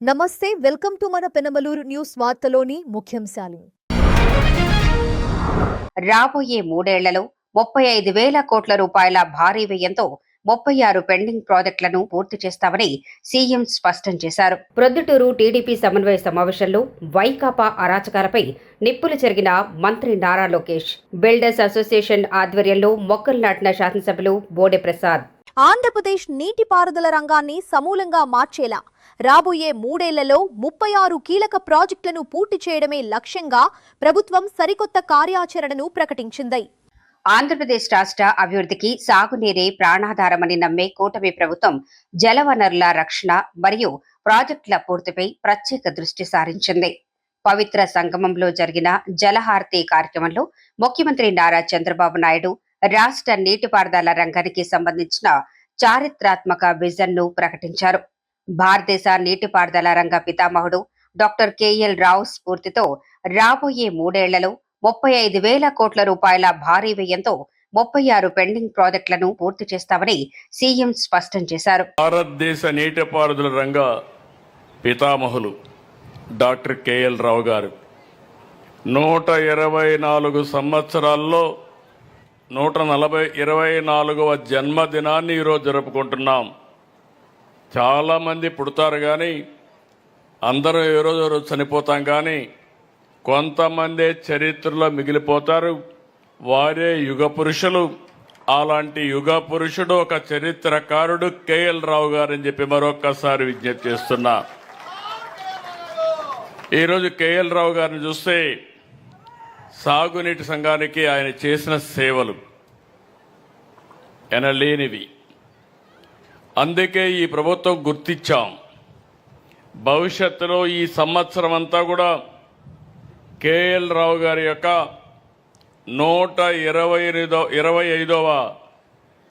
నమస్తే, welcome to మన Penamaluru news వార్తలోని ముఖ్యాంశాలు. రాబోయే 3 ఏళ్లలో 35,000 కోట్ల రూపాయల భారీ వ్యయంతో 36 పెండింగ్ ప్రాజెక్టులను పూర్తి చేస్తామని సీఎం స్పష్టం చేశారు. ప్రొద్దుటూరు టీడీపీ సమన్వయ సమావేశంలో వైకాపా అరాచకాలపై నిప్పులు చెరిగిన మంత్రి నారా లోకేష్, బిల్డర్స్ అసోసియేషన్ ఆధ్వర్యంలో మొక్కలు నాటిన శాసనసభ్యులు బోడే ప్రసాద్. ఆంధ్రప్రదేశ్ నీటిపారుదల రంగాన్ని సమూలంగా మార్చేలా రాబోయే 3 ఏళ్లలో 36 కీలక ప్రాజెక్టులను పూర్తి చేయడమే లక్ష్యంగా ప్రభుత్వం సరికొత్త కార్యాచరణను ప్రకటించింది. ఆంధ్రప్రదేశ్ రాష్ట్ర అభివృద్ధికి సాగునీరే ప్రాణాధారమని నమ్మే కూటమి ప్రభుత్వం జలవనరుల రక్షణ మరియు ప్రాజెక్టుల పూర్తిపై ప్రత్యేక దృష్టి సారించింది. పవిత్ర సంగమంలో జరిగిన జలహారతి కార్యక్రమంలో ముఖ్యమంత్రి నారా చంద్రబాబు నాయుడు రాష్ట్ర నీటిపారుదల రంగానికి సంబంధించిన చారిత్రాత్మక విజన్ ను ప్రకటించారు. భారతదేశ నీటిపారుదల రంగ పితామహుడు డాక్టర్ కేఎల్ రావు స్ఫూర్తితో రాబోయే 3 ఏళ్లలో 35,000 కోట్ల రూపాయల భారీ వ్యయంతో 36 పెండింగ్ ప్రాజెక్టులను పూర్తి చేస్తామని సీఎం స్పష్టం చేశారు. భారతదేశ నీటిపారుదల రంగ పితామహులు డాక్టర్ కేఎల్ రావు గారు 124 సంవత్సరాల్లో 124వ జన్మదినాన్ని ఈరోజు జరుపుకుంటున్నాం. చాలామంది పుడతారు కానీ అందరూ ఏ రోజు చనిపోతాం, కానీ కొంతమంది చరిత్రలో మిగిలిపోతారు. వారే యుగ పురుషులు. అలాంటి యుగ పురుషుడు ఒక చరిత్రకారుడు కేఎల్ రావు గారు అని చెప్పి మరొక్కసారి విజ్ఞప్తి చేస్తున్నా. ఈరోజు కేఎల్ రావు గారిని చూస్తే సాగునీటి సంఘానికి ఆయన చేసిన సేవలు ఎనలేనివి. అందుకే ఈ ప్రభుత్వం గుర్తించాం. భవిష్యత్తులో ఈ సంవత్సరం అంతా కూడా కేఎల్ రావు గారి యొక్క 125వ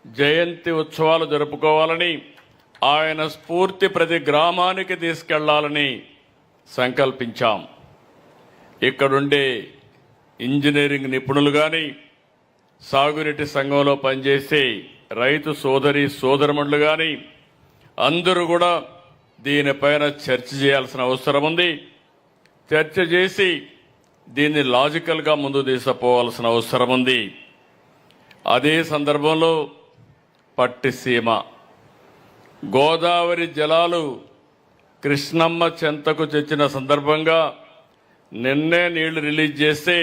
జయంతి ఉత్సవాలు జరుపుకోవాలని, ఆయన స్ఫూర్తి ప్రతి గ్రామానికి తీసుకెళ్లాలని సంకల్పించాం. ఇక్కడుండే ఇంజనీరింగ్ నిపుణులు కానీ, సాగునీటి సంఘంలో పనిచేసే రైతు సోదరి సోదరమణులు కానీ అందరూ కూడా దీనిపైన చర్చ చేయాల్సిన అవసరం ఉంది. చర్చ చేసి దీన్ని లాజికల్గా ముందు తీసుకుపోవాల్సిన అవసరం ఉంది. అదే సందర్భంలో పట్టిసీమ గోదావరి జలాలు కృష్ణమ్మ చెంతకు తెచ్చిన సందర్భంగా నిన్నే నీళ్లు రిలీజ్ చేస్తే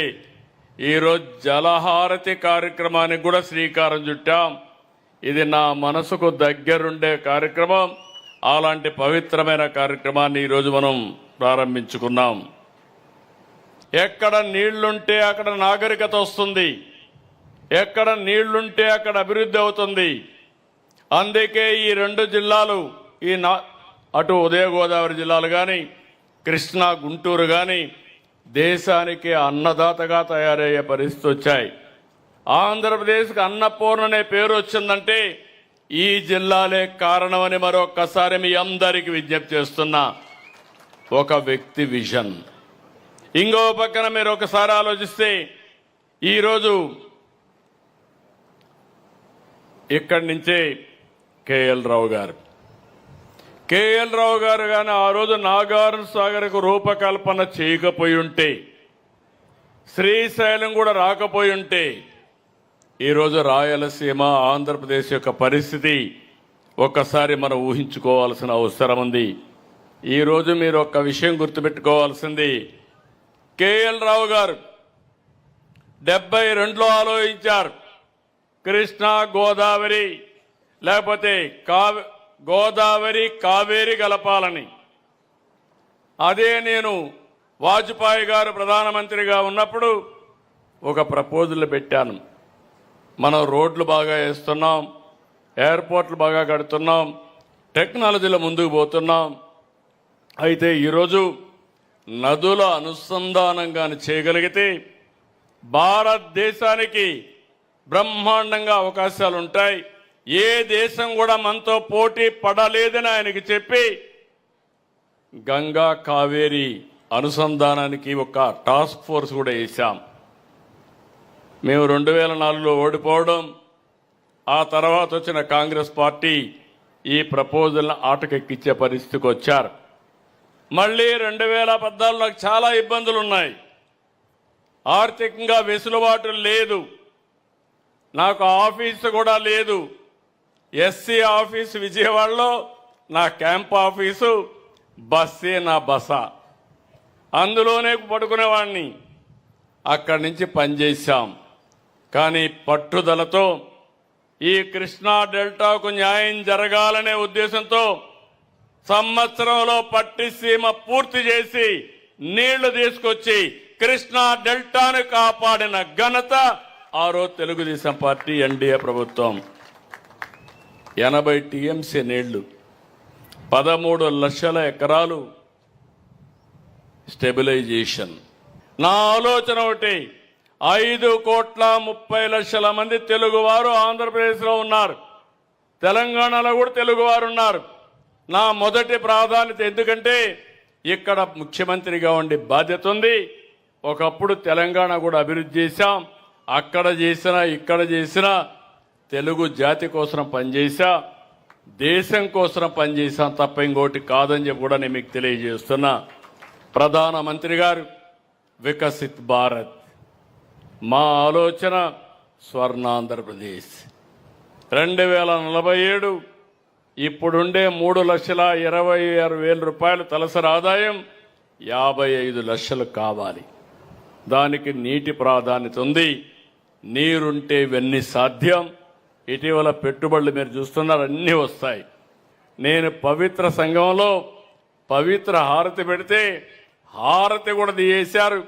ఈరోజు జలహారతి కార్యక్రమానికి కూడా శ్రీకారం చుట్టాం. ఇది నా మనసుకు దగ్గరుండే కార్యక్రమం. అలాంటి పవిత్రమైన కార్యక్రమాన్ని ఈరోజు మనం ప్రారంభించుకున్నాం. ఎక్కడ నీళ్లుంటే అక్కడ నాగరికత వస్తుంది, ఎక్కడ నీళ్లుంటే అక్కడ అభివృద్ధి అవుతుంది. అందుకే ఈ 2 జిల్లాలు, అటు ఉదయ గోదావరి జిల్లాలు కానీ, కృష్ణా గుంటూరు కానీ దేశానికి అన్నదాతగా తయారయ్యే పరిస్థితి వచ్చాయి. ఆంధ్రప్రదేశ్కి అన్నపూర్ణ అనే పేరు వచ్చిందంటే ఈ జిల్లాలే కారణమని మరొక్కసారి మీ అందరికీ విజ్ఞప్తి చేస్తున్నా. ఒక వ్యక్తి విజన్. ఇంకో పక్కన మీరు ఒకసారి ఆలోచిస్తే ఈరోజు ఇక్కడి నుంచే కేఎల్ రావు గారు కానీ ఆ రోజు నాగార్జున సాగర్కు రూపకల్పన చేయకపోయి ఉంటే, శ్రీశైలం కూడా రాకపోయి ఉంటే ఈరోజు రాయలసీమ ఆంధ్రప్రదేశ్ యొక్క పరిస్థితి ఒక్కసారి మనం ఊహించుకోవాల్సిన అవసరం ఉంది. ఈరోజు మీరు ఒక్క విషయం గుర్తుపెట్టుకోవాల్సింది, కేఎల్ రావు గారు 72లో ఆలోచించారు కృష్ణా గోదావరి లేకపోతే గోదావరి కావేరి కలపాలని. అదే నేను వాజ్పేయి గారు ప్రధానమంత్రిగా ఉన్నప్పుడు ఒక ప్రపోజల్ పెట్టాను. మనం రోడ్లు బాగా వేస్తున్నాం, ఎయిర్పోర్ట్లు బాగా కడుతున్నాం, టెక్నాలజీలో ముందుకు పోతున్నాం. అయితే ఈరోజు నదుల అనుసంధానంగా చేయగలిగితే భారతదేశానికి బ్రహ్మాండంగా అవకాశాలు ఉంటాయి. ఏ దేశం కూడా మనతో పోటీ పడలేదని ఆయనకి చెప్పి గంగా కావేరి అనుసంధానానికి ఒక టాస్క్ ఫోర్స్ కూడా వేశాం. మేము 2004లో ఓడిపోవడం, ఆ తర్వాత వచ్చిన కాంగ్రెస్ పార్టీ ఈ ప్రపోజల్ని ఆటకెక్కించే పరిస్థితికి వచ్చారు. మళ్ళీ 2014 నాకు చాలా ఇబ్బందులు ఉన్నాయి. ఆర్థికంగా వెసులుబాటు లేదు, నాకు ఆఫీసు కూడా లేదు. ఎస్సీ ఆఫీసు విజయవాడలో నా క్యాంప్ ఆఫీసు, బస్సే నా బస, అందులోనే పడుకునేవాడిని. అక్కడి నుంచి పనిచేశాం. కానీ పట్టుదలతో ఈ కృష్ణా డెల్టాకు న్యాయం జరగాలనే ఉద్దేశంతో సంవత్సరంలో పట్టిసీమ పూర్తి చేసి నీళ్లు తీసుకొచ్చి కృష్ణా డెల్టాను కాపాడిన ఘనత ఆ రోజు తెలుగుదేశం పార్టీ ఎన్డీఏ ప్రభుత్వం. 80 టీఎంసీ నీళ్లు, 13 లక్షల ఎకరాలు స్టెబిలైజేషన్. నా ఆలోచన ఒకటి, 5,30,00,000 మంది తెలుగువారు ఆంధ్రప్రదేశ్లో ఉన్నారు, తెలంగాణలో కూడా తెలుగువారు ఉన్నారు. నా మొదటి ప్రాధాన్యత, ఎందుకంటే ఇక్కడ ముఖ్యమంత్రిగా ఉండే బాధ్యత ఉంది. ఒకప్పుడు తెలంగాణ కూడా అభివృద్ధి చేశాం, అక్కడ చేసినా ఇక్కడ చేసినా తెలుగు జాతి కోసం పనిచేశా, దేశం కోసం పనిచేశాం తప్ప ఇంకోటి కాదని చెప్పి కూడా నేను మీకు తెలియజేస్తున్నా. ప్రధానమంత్రి గారు వికసిత్ భారత్, మా ఆలోచన స్వర్ణాంధ్రప్రదేశ్. 2047 ఇప్పుడుండే 3,26,000 రూపాయలు తలసరి ఆదాయం 55 లక్షలు కావాలి. దానికి నీటి ప్రాధాన్యత ఉంది. నీరుంటే ఇవన్నీ సాధ్యం. ఇటీవల పెట్టుబడులు మీరు చూస్తున్నారు, అన్నీ వస్తాయి. నేను పవిత్ర సంఘంలో పవిత్ర హారతి పెడితే హారతి కూడా తీసేశారు.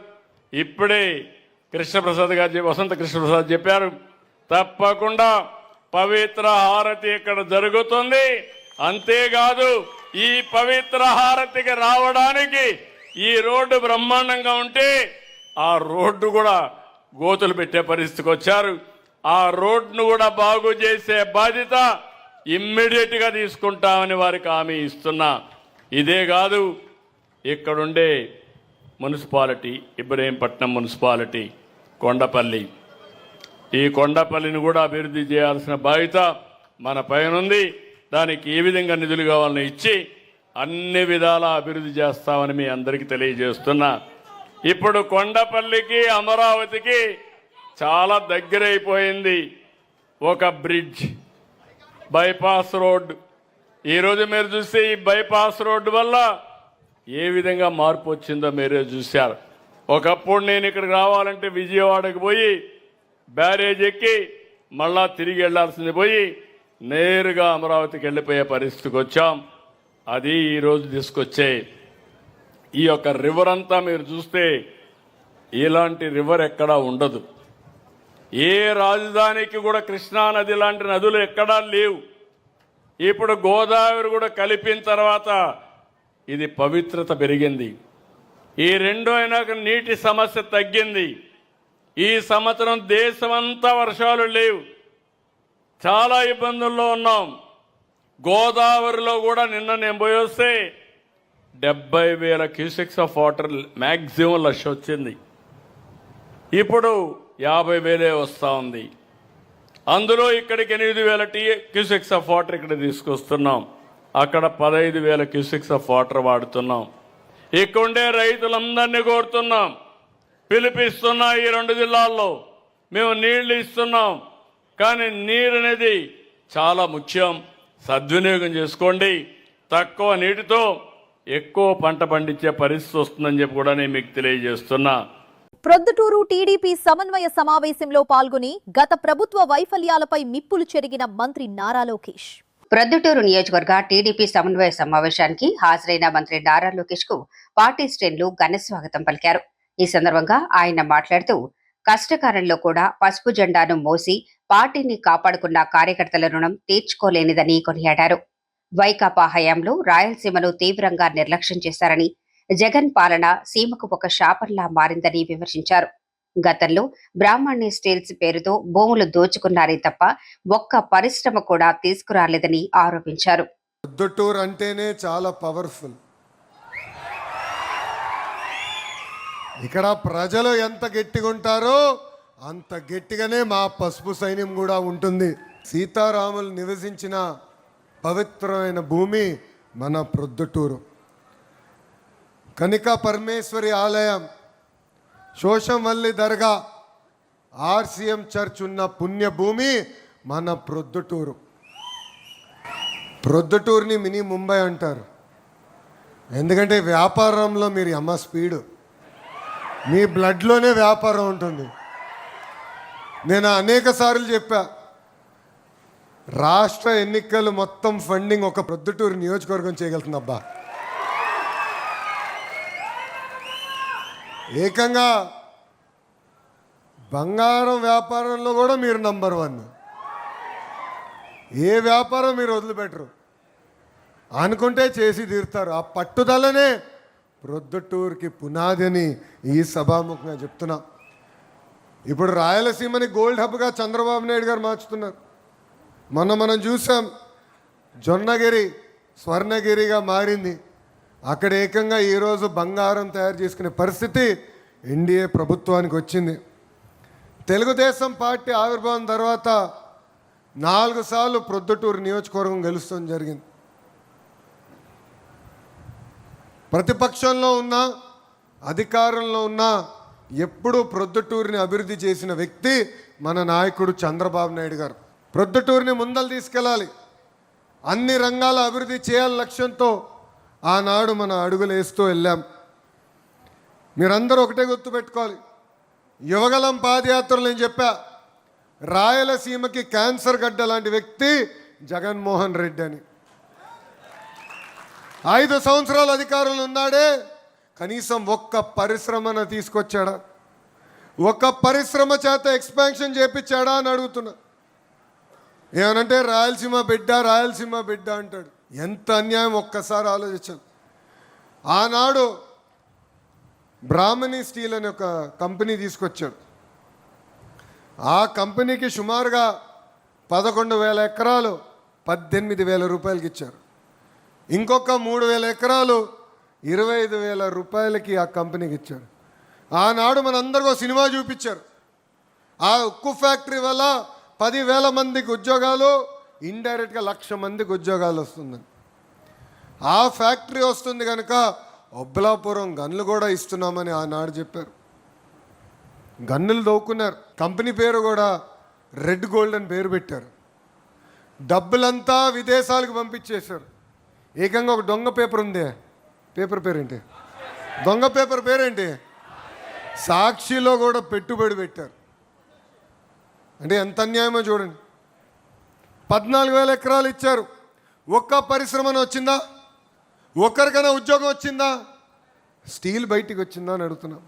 ఇప్పుడే కృష్ణప్రసాద్ గారు, వసంత కృష్ణప్రసాద్ చెప్పారు, తప్పకుండా పవిత్ర హారతి ఇక్కడ జరుగుతుంది. అంతేకాదు ఈ పవిత్ర హారతికి రావడానికి ఈ రోడ్డు బ్రహ్మాండంగా ఉంటే ఆ రోడ్డు కూడా గోతులు పెట్టే పరిస్థితికి వచ్చారు. ఆ రోడ్డును కూడా బాగు చేసే బాధ్యత ఇమ్మీడియట్ గా తీసుకుంటామని వారికి హామీ ఇస్తున్నా. ఇదే కాదు, ఇక్కడుండే మున్సిపాలిటీ, ఇబ్రహీంపట్నం మున్సిపాలిటీ, కొండపల్లి, ఈ కొండపల్లిని కూడా అభివృద్ధి చేయాల్సిన బాధ్యత మన పైన ఉంది. దానికి ఏ విధంగా నిధులు కావాలని ఇచ్చి అన్ని విధాలా అభివృద్ధి చేస్తామని మీ అందరికీ తెలియజేస్తున్నా. ఇప్పుడు కొండపల్లికి అమరావతికి చాలా దగ్గరైపోయింది ఒక బ్రిడ్జ్, బైపాస్ రోడ్డు. ఈరోజు మీరు చూస్తే ఈ బైపాస్ రోడ్డు వల్ల ఏ విధంగా మార్పు వచ్చిందో మీరే చూశారు. ఒకప్పుడు నేను ఇక్కడికి రావాలంటే విజయవాడకు పోయి బ్యారేజ్ ఎక్కి మళ్ళా తిరిగి వెళ్లాల్సింది పోయి నేరుగా అమరావతికి వెళ్ళిపోయే పరిస్థితికి వచ్చాం. అది ఈరోజు తీసుకొచ్చే ఈ యొక్క రివర్ అంతా మీరు చూస్తే ఇలాంటి రివర్ ఎక్కడా ఉండదు. ఏ రాజధానికి కూడా కృష్ణా నది లాంటి నదులు ఎక్కడా లేవు. ఇప్పుడు గోదావరి కూడా కలిపిన తర్వాత ఇది పవిత్రత పెరిగింది. ఈ రెండు అయినాక నీటి సమస్య తగ్గింది. ఈ సంవత్సరం దేశమంతా వర్షాలు లేవు, చాలా ఇబ్బందుల్లో ఉన్నాం. గోదావరిలో కూడా నిన్న నేను పోయి వస్తే 70,000 క్యూసెక్స్ ఆఫ్ వాటర్ మ్యాక్సిమం లక్ష వచ్చింది. ఇప్పుడు 50,000 వస్తూ ఉంది. అందులో ఇక్కడికి 8,000 క్యూసెక్స్ ఆఫ్ వాటర్ ఇక్కడ తీసుకొస్తున్నాం. అక్కడ 15,000 క్యూసెక్స్ ఆఫ్ వాటర్ వాడుతున్నాం. ఇక్కడుండే రైతులందరినీ కోరుతున్నాం, పిలిపిస్తున్నా ఈ 2 జిల్లాల్లో మేము నీళ్లు ఇస్తున్నాం. కానీ నీరు అనేది చాలా ముఖ్యం, సద్వినియోగం చేసుకోండి. తక్కువ నీటితో ఎక్కువ పంట పండించే పరిస్థితి వస్తుందని చెప్పి కూడా నేను మీకు తెలియజేస్తున్నా. ప్రొద్దుటూరు టీడీపీ సమన్వయ సమావేశంలో పాల్గొని గత ప్రభుత్వ వైఫల్యాలపై నిప్పులు చెరిగిన మంత్రి నారా లోకేష్. ప్రొద్దుటూరు నియోజకవర్గ టీడీపీ సమన్వయ సమావేశానికి హాజరైన మంత్రి నారా లోకేష్ కు పార్టీ శ్రేణులు ఘన స్వాగతం పలికారు. ఈ సందర్భంగా ఆయన మాట్లాడుతూ కష్టకాలంలో కూడా పసుపు జెండాను మోసి పార్టీని కాపాడుకున్న కార్యకర్తల రుణం తీర్చుకోలేనిదని కొనియాడారు. వైకాపా హయాంలో రాయలసీమను తీవ్రంగా నిర్లక్ష్యం చేశారని, జగన్ పాలన సీమకు ఒక శాపంలా మారిందని విమర్శించారు. గతంలో బ్రాహ్మణి స్టీల్స్ పేరుతో భూములు దోచుకున్నారే తప్ప ఒక్క పరిశ్రమ కూడా తీసుకురాలేదని ఆరోపించారు. ప్రొద్దుటూరు అంటేనే చాలా పవర్ఫుల్. ఇక్కడ ప్రజలు ఎంత గట్టిగా ఉంటారో అంత గట్టిగానే మా పసుపు సైన్యం కూడా ఉంటుంది. సీతారాములు నివసించిన పవిత్రమైన భూమి మన ప్రొద్దుటూరు. కనికా పరమేశ్వరి ఆలయం, శోషంవల్లి దర్గా, ఆర్సీఎం చర్చ్ ఉన్న పుణ్యభూమి మన ప్రొద్దుటూరు. ప్రొద్దుటూరుని మినీ ముంబై అంటారు. ఎందుకంటే వ్యాపారంలో మీరు అమ్మ స్పీడు, మీ బ్లడ్లోనే వ్యాపారం ఉంటుంది. నేను అనేక సార్లు చెప్పా, రాష్ట్ర ఎన్నికలు మొత్తం ఫండింగ్ ఒక ప్రొద్దుటూరు నియోజకవర్గం చేయగలుగుతుంది అబ్బా. ఏకంగా బంగారం వ్యాపారంలో కూడా మీరు నంబర్ 1. ఏ వ్యాపారం మీరు వదిలిపెట్టరు, అనుకుంటే చేసి తీరుతారు. ఆ పట్టుదలనే ప్రొద్దుటూరుకి పునాది అని ఈ సభాముఖంగా చెప్తున్నా. ఇప్పుడు రాయలసీమని గోల్డ్ హబ్గా చంద్రబాబు నాయుడు గారు మార్చుతున్నారు. మనం చూసాం, జొన్నగిరి స్వర్ణగిరిగా మారింది. అక్కడ ఏకంగా ఈరోజు బంగారం తయారు చేసుకునే పరిస్థితి ఎన్డీఏ ప్రభుత్వానికి వచ్చింది. తెలుగుదేశం పార్టీ ఆవిర్భావం తర్వాత 4 సార్లు ప్రొద్దుటూరు నియోజకవర్గం గెలుస్తాం జరిగింది. ప్రతిపక్షంలో ఉన్నా అధికారంలో ఉన్నా ఎప్పుడూ ప్రొద్దుటూరుని అభివృద్ధి చేసిన వ్యక్తి మన నాయకుడు చంద్రబాబు నాయుడు గారు. ప్రొద్దుటూరుని ముందలు తీసుకెళ్ళాలి, అన్ని రంగాల అభివృద్ధి చేయాలి లక్ష్యంతో ఆనాడు మన అడుగులు వేస్తూ వెళ్ళాం. మీరందరూ ఒకటే గుర్తుపెట్టుకోవాలి, యువగలం పాదయాత్రలు నేను చెప్పా, రాయలసీమకి క్యాన్సర్ గడ్డ లాంటి వ్యక్తి జగన్మోహన్ రెడ్డి అని. 5 సంవత్సరాలు అధికారంలో ఉన్నాడే, కనీసం ఒక్క పరిశ్రమను తీసుకొచ్చాడా? ఒక్క పరిశ్రమ చేత ఎక్స్పాన్షన్ చేపించాడా అని అడుగుతున్నా. ఏమనంటే రాయలసీమ బిడ్డ అంటాడు. ఎంత అన్యాయం ఒక్కసారి ఆలోచించాను. ఆనాడు బ్రాహ్మణి స్టీల్ అనే ఒక కంపెనీ తీసుకొచ్చాడు. ఆ కంపెనీకి సుమారుగా 11,000 ఎకరాలు 18,000 రూపాయలకి ఇచ్చారు. ఇంకొక 3,000 ఎకరాలు 25,000 రూపాయలకి ఆ కంపెనీకి ఇచ్చారు. ఆనాడు మనందరికీ సినిమా చూపించారు. ఆ ఉక్కు ఫ్యాక్టరీ వల్ల 10,000 మందికి ఉద్యోగాలు, ఇండైరెక్ట్గా 1,00,000 మందికి ఉద్యోగాలు వస్తుందని. ఆ ఫ్యాక్టరీ వస్తుంది కనుక ఒబ్బలాపురం గన్లు కూడా ఇస్తున్నామని ఆనాడు చెప్పారు. గన్నులు దోక్కున్నారు. కంపెనీ పేరు కూడా రెడ్ గోల్డ్ అని పేరు పెట్టారు. డబ్బులంతా విదేశాలకు పంపించేశారు. ఏకంగా ఒక దొంగ పేపర్ ఉంది, పేపర్ పేరేంటి, దొంగ పేపర్ పేరేంటి, సాక్షిలో కూడా పెట్టుబడి పెట్టారు. అంటే ఎంత అన్యాయమో చూడండి. 14,000 ఎకరాలు ఇచ్చారు. ఒక్క పరిశ్రమను వచ్చిందా? ఒక్కరికైనా ఉద్యోగం వచ్చిందా? స్టీల్ బయటికి వచ్చిందా అని అడుగుతున్నాం.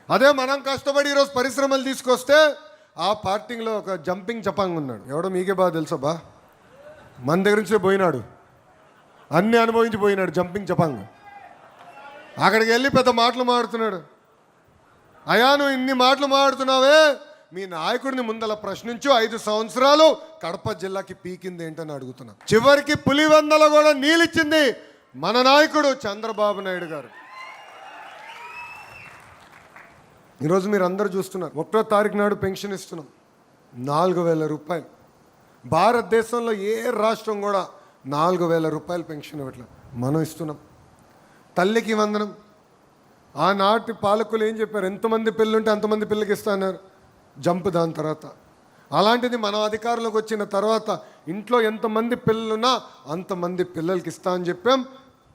అదే మనం కష్టపడి ఈరోజు పరిశ్రమలు తీసుకొస్తే ఆ పార్టీలో ఒక జంపింగ్ జపాంగ్ ఉన్నాడు. ఎవడో మీకే బాగా తెలుసా బా, మన దగ్గర నుంచే పోయినాడు, అన్నీ అనుభవించి పోయినాడు జంపింగ్ జపాంగ్. అక్కడికి వెళ్ళి పెద్ద మాటలు మాడుతున్నాడు. అయా నువ్వు ఇన్ని మాటలు మాడుతున్నావే, మీ నాయకుడిని ముందల ప్రశ్నించు. 5 సంవత్సరాలు కడప జిల్లాకి పీకింది ఏంటని అడుగుతున్నా. చివరికి పులివెందల కూడా నీళ్ళిచ్చింది మన నాయకుడు చంద్రబాబు నాయుడు గారు. ఈరోజు మీరు అందరూ చూస్తున్నారు, 1వ తారీఖు నాడు పెన్షన్ ఇస్తున్నాం 4,000 రూపాయలు. భారతదేశంలో ఏ రాష్ట్రం కూడా 4,000 రూపాయలు పెన్షన్ ఇవ్వట్లేదు, మనం ఇస్తున్నాం. తల్లికి వందనం. ఆనాటి పాలకులు ఏం చెప్పారు, ఎంతమంది పిల్లలుంటే అంతమంది పిల్లలకి ఇస్తా అన్నారు, జంప్ దాని తర్వాత. అలాంటిది మనం అధికారంలోకి వచ్చిన తర్వాత ఇంట్లో ఎంతమంది పిల్లలున్నా అంతమంది పిల్లలకి ఇస్తా అని చెప్పాం.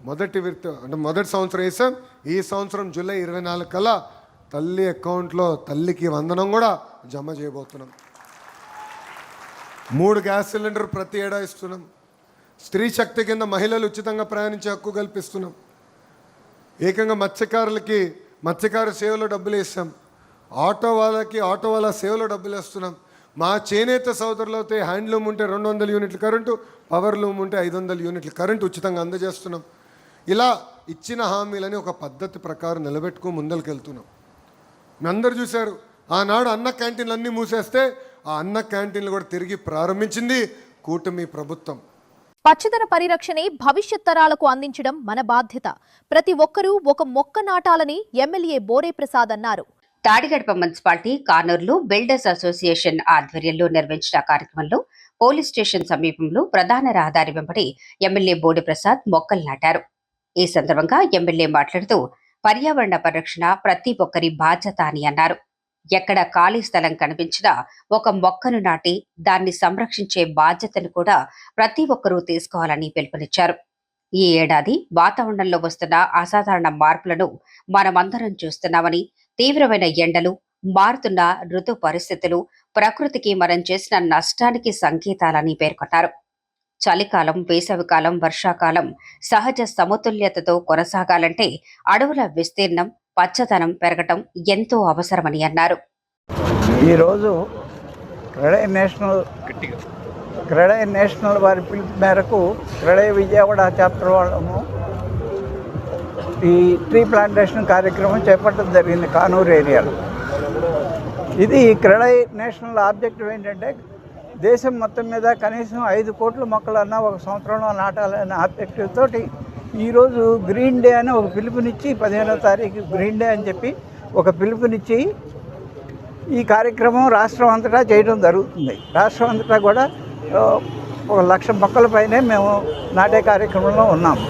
మొదటి సంవత్సరం వేసాం. ఈ సంవత్సరం జూలై 24 కల్లా తల్లి అకౌంట్లో తల్లికి వందనం కూడా జమ చేయబోతున్నాం. 3 గ్యాస్ సిలిండర్ ప్రతి ఏడా ఇస్తున్నాం. స్త్రీ శక్తి కింద మహిళలు ఉచితంగా ప్రయాణించే హక్కు కల్పిస్తున్నాం. ఏకంగా మత్స్యకార సేవలో డబ్బులు వేస్తాం. ఆటో వాళ్ళ సేవలో డబ్బులు వేస్తున్నాం. మా చేనేత సోదరులతో హ్యాండ్లూమ్ ఉంటే 200 యూనిట్ల కరెంటు, పవర్ లూమ్ ఉంటే 500 యూనిట్ల కరెంటు ఉచితంగా అందజేస్తున్నాం. ఇలా ఇచ్చిన హామీలని ఒక పద్ధతి ప్రకారం నిలబెట్టుకుని ముందరికి వెళ్తున్నాం. మీ అందరు చూశారు, ఆనాడు అన్న క్యాంటీన్లు అన్నీ మూసేస్తే ఆ అన్న క్యాంటీన్లు కూడా తిరిగి ప్రారంభించింది కూటమి ప్రభుత్వం. పచ్చదన పరిరక్షణే భవిష్యత్ తరాలకు అందించడం మన బాధ్యత. ప్రతి ఒక్కరూ ఒక మొక్క నాటాలని ఎమ్మెల్యే బోరే ప్రసాద్ అన్నారు. తాడిగడప మున్సిపాలిటీ కానూరులో బిల్డర్స్ అసోసియేషన్ ఆధ్వర్యంలో నిర్వహించిన కార్యక్రమంలో పోలీస్ స్టేషన్ సమీపంలో ప్రధాన రహదారి వెంబడి ఎమ్మెల్యే బోడే ప్రసాద్ మొక్కలు నాటారు. ఈ సందర్భంగా ఎమ్మెల్యే మాట్లాడుతూ పర్యావరణ పరిరక్షణ ప్రతి ఒక్కరి బాధ్యత అని అన్నారు. ఎక్కడ ఖాళీ స్థలం కనిపించినా ఒక మొక్కను నాటి దాన్ని సంరక్షించే బాధ్యతను కూడా ప్రతి ఒక్కరూ తీసుకోవాలని పిలుపునిచ్చారు. ఈ ఏడాది వాతావరణంలో వస్తున్న అసాధారణ మార్పులను మనమందరం చూస్తున్నామని, తీవ్రమైన ఎండలు, మారుతున్న ఋతు పరిస్థితులు ప్రకృతికి మనం చేసిన నష్టానికి సంకేతాలని పేర్కొన్నారు. చలికాలం, వేసవికాలం, వర్షాకాలం సహజ సమతుల్యతతో కొనసాగాలంటే అడవుల విస్తీర్ణం, పచ్చదనం పెరగటం ఎంతో అవసరమని అన్నారు. ఈరోజు క్రెడై నేషనల్ వారి పిలుపు మేరకు క్రెడై విజయవాడ చాప్టర్ వాళ్ళము ఈ ట్రీ ప్లాంటేషన్ కార్యక్రమం చేపట్టడం జరిగింది కానూరు ఏరియాలో. ఇది క్రెడై నేషనల్ ఆబ్జెక్టివ్ ఏంటంటే దేశం మొత్తం మీద కనీసం 5 కోట్ల మొక్కలన్నా ఒక సంవత్సరంలో నాటాలనే ఆబ్జెక్టివ్ తోటి ఈరోజు గ్రీన్ డే అని ఒక పిలుపునిచ్చి 15వ తారీఖు గ్రీన్ డే అని చెప్పి ఒక పిలుపునిచ్చి ఈ కార్యక్రమం రాష్ట్రం అంతటా చేయడం జరుగుతుంది. రాష్ట్రం అంతటా కూడా 1,00,000 మొక్కల పైనే మేము నాటే కార్యక్రమంలో ఉన్నాము.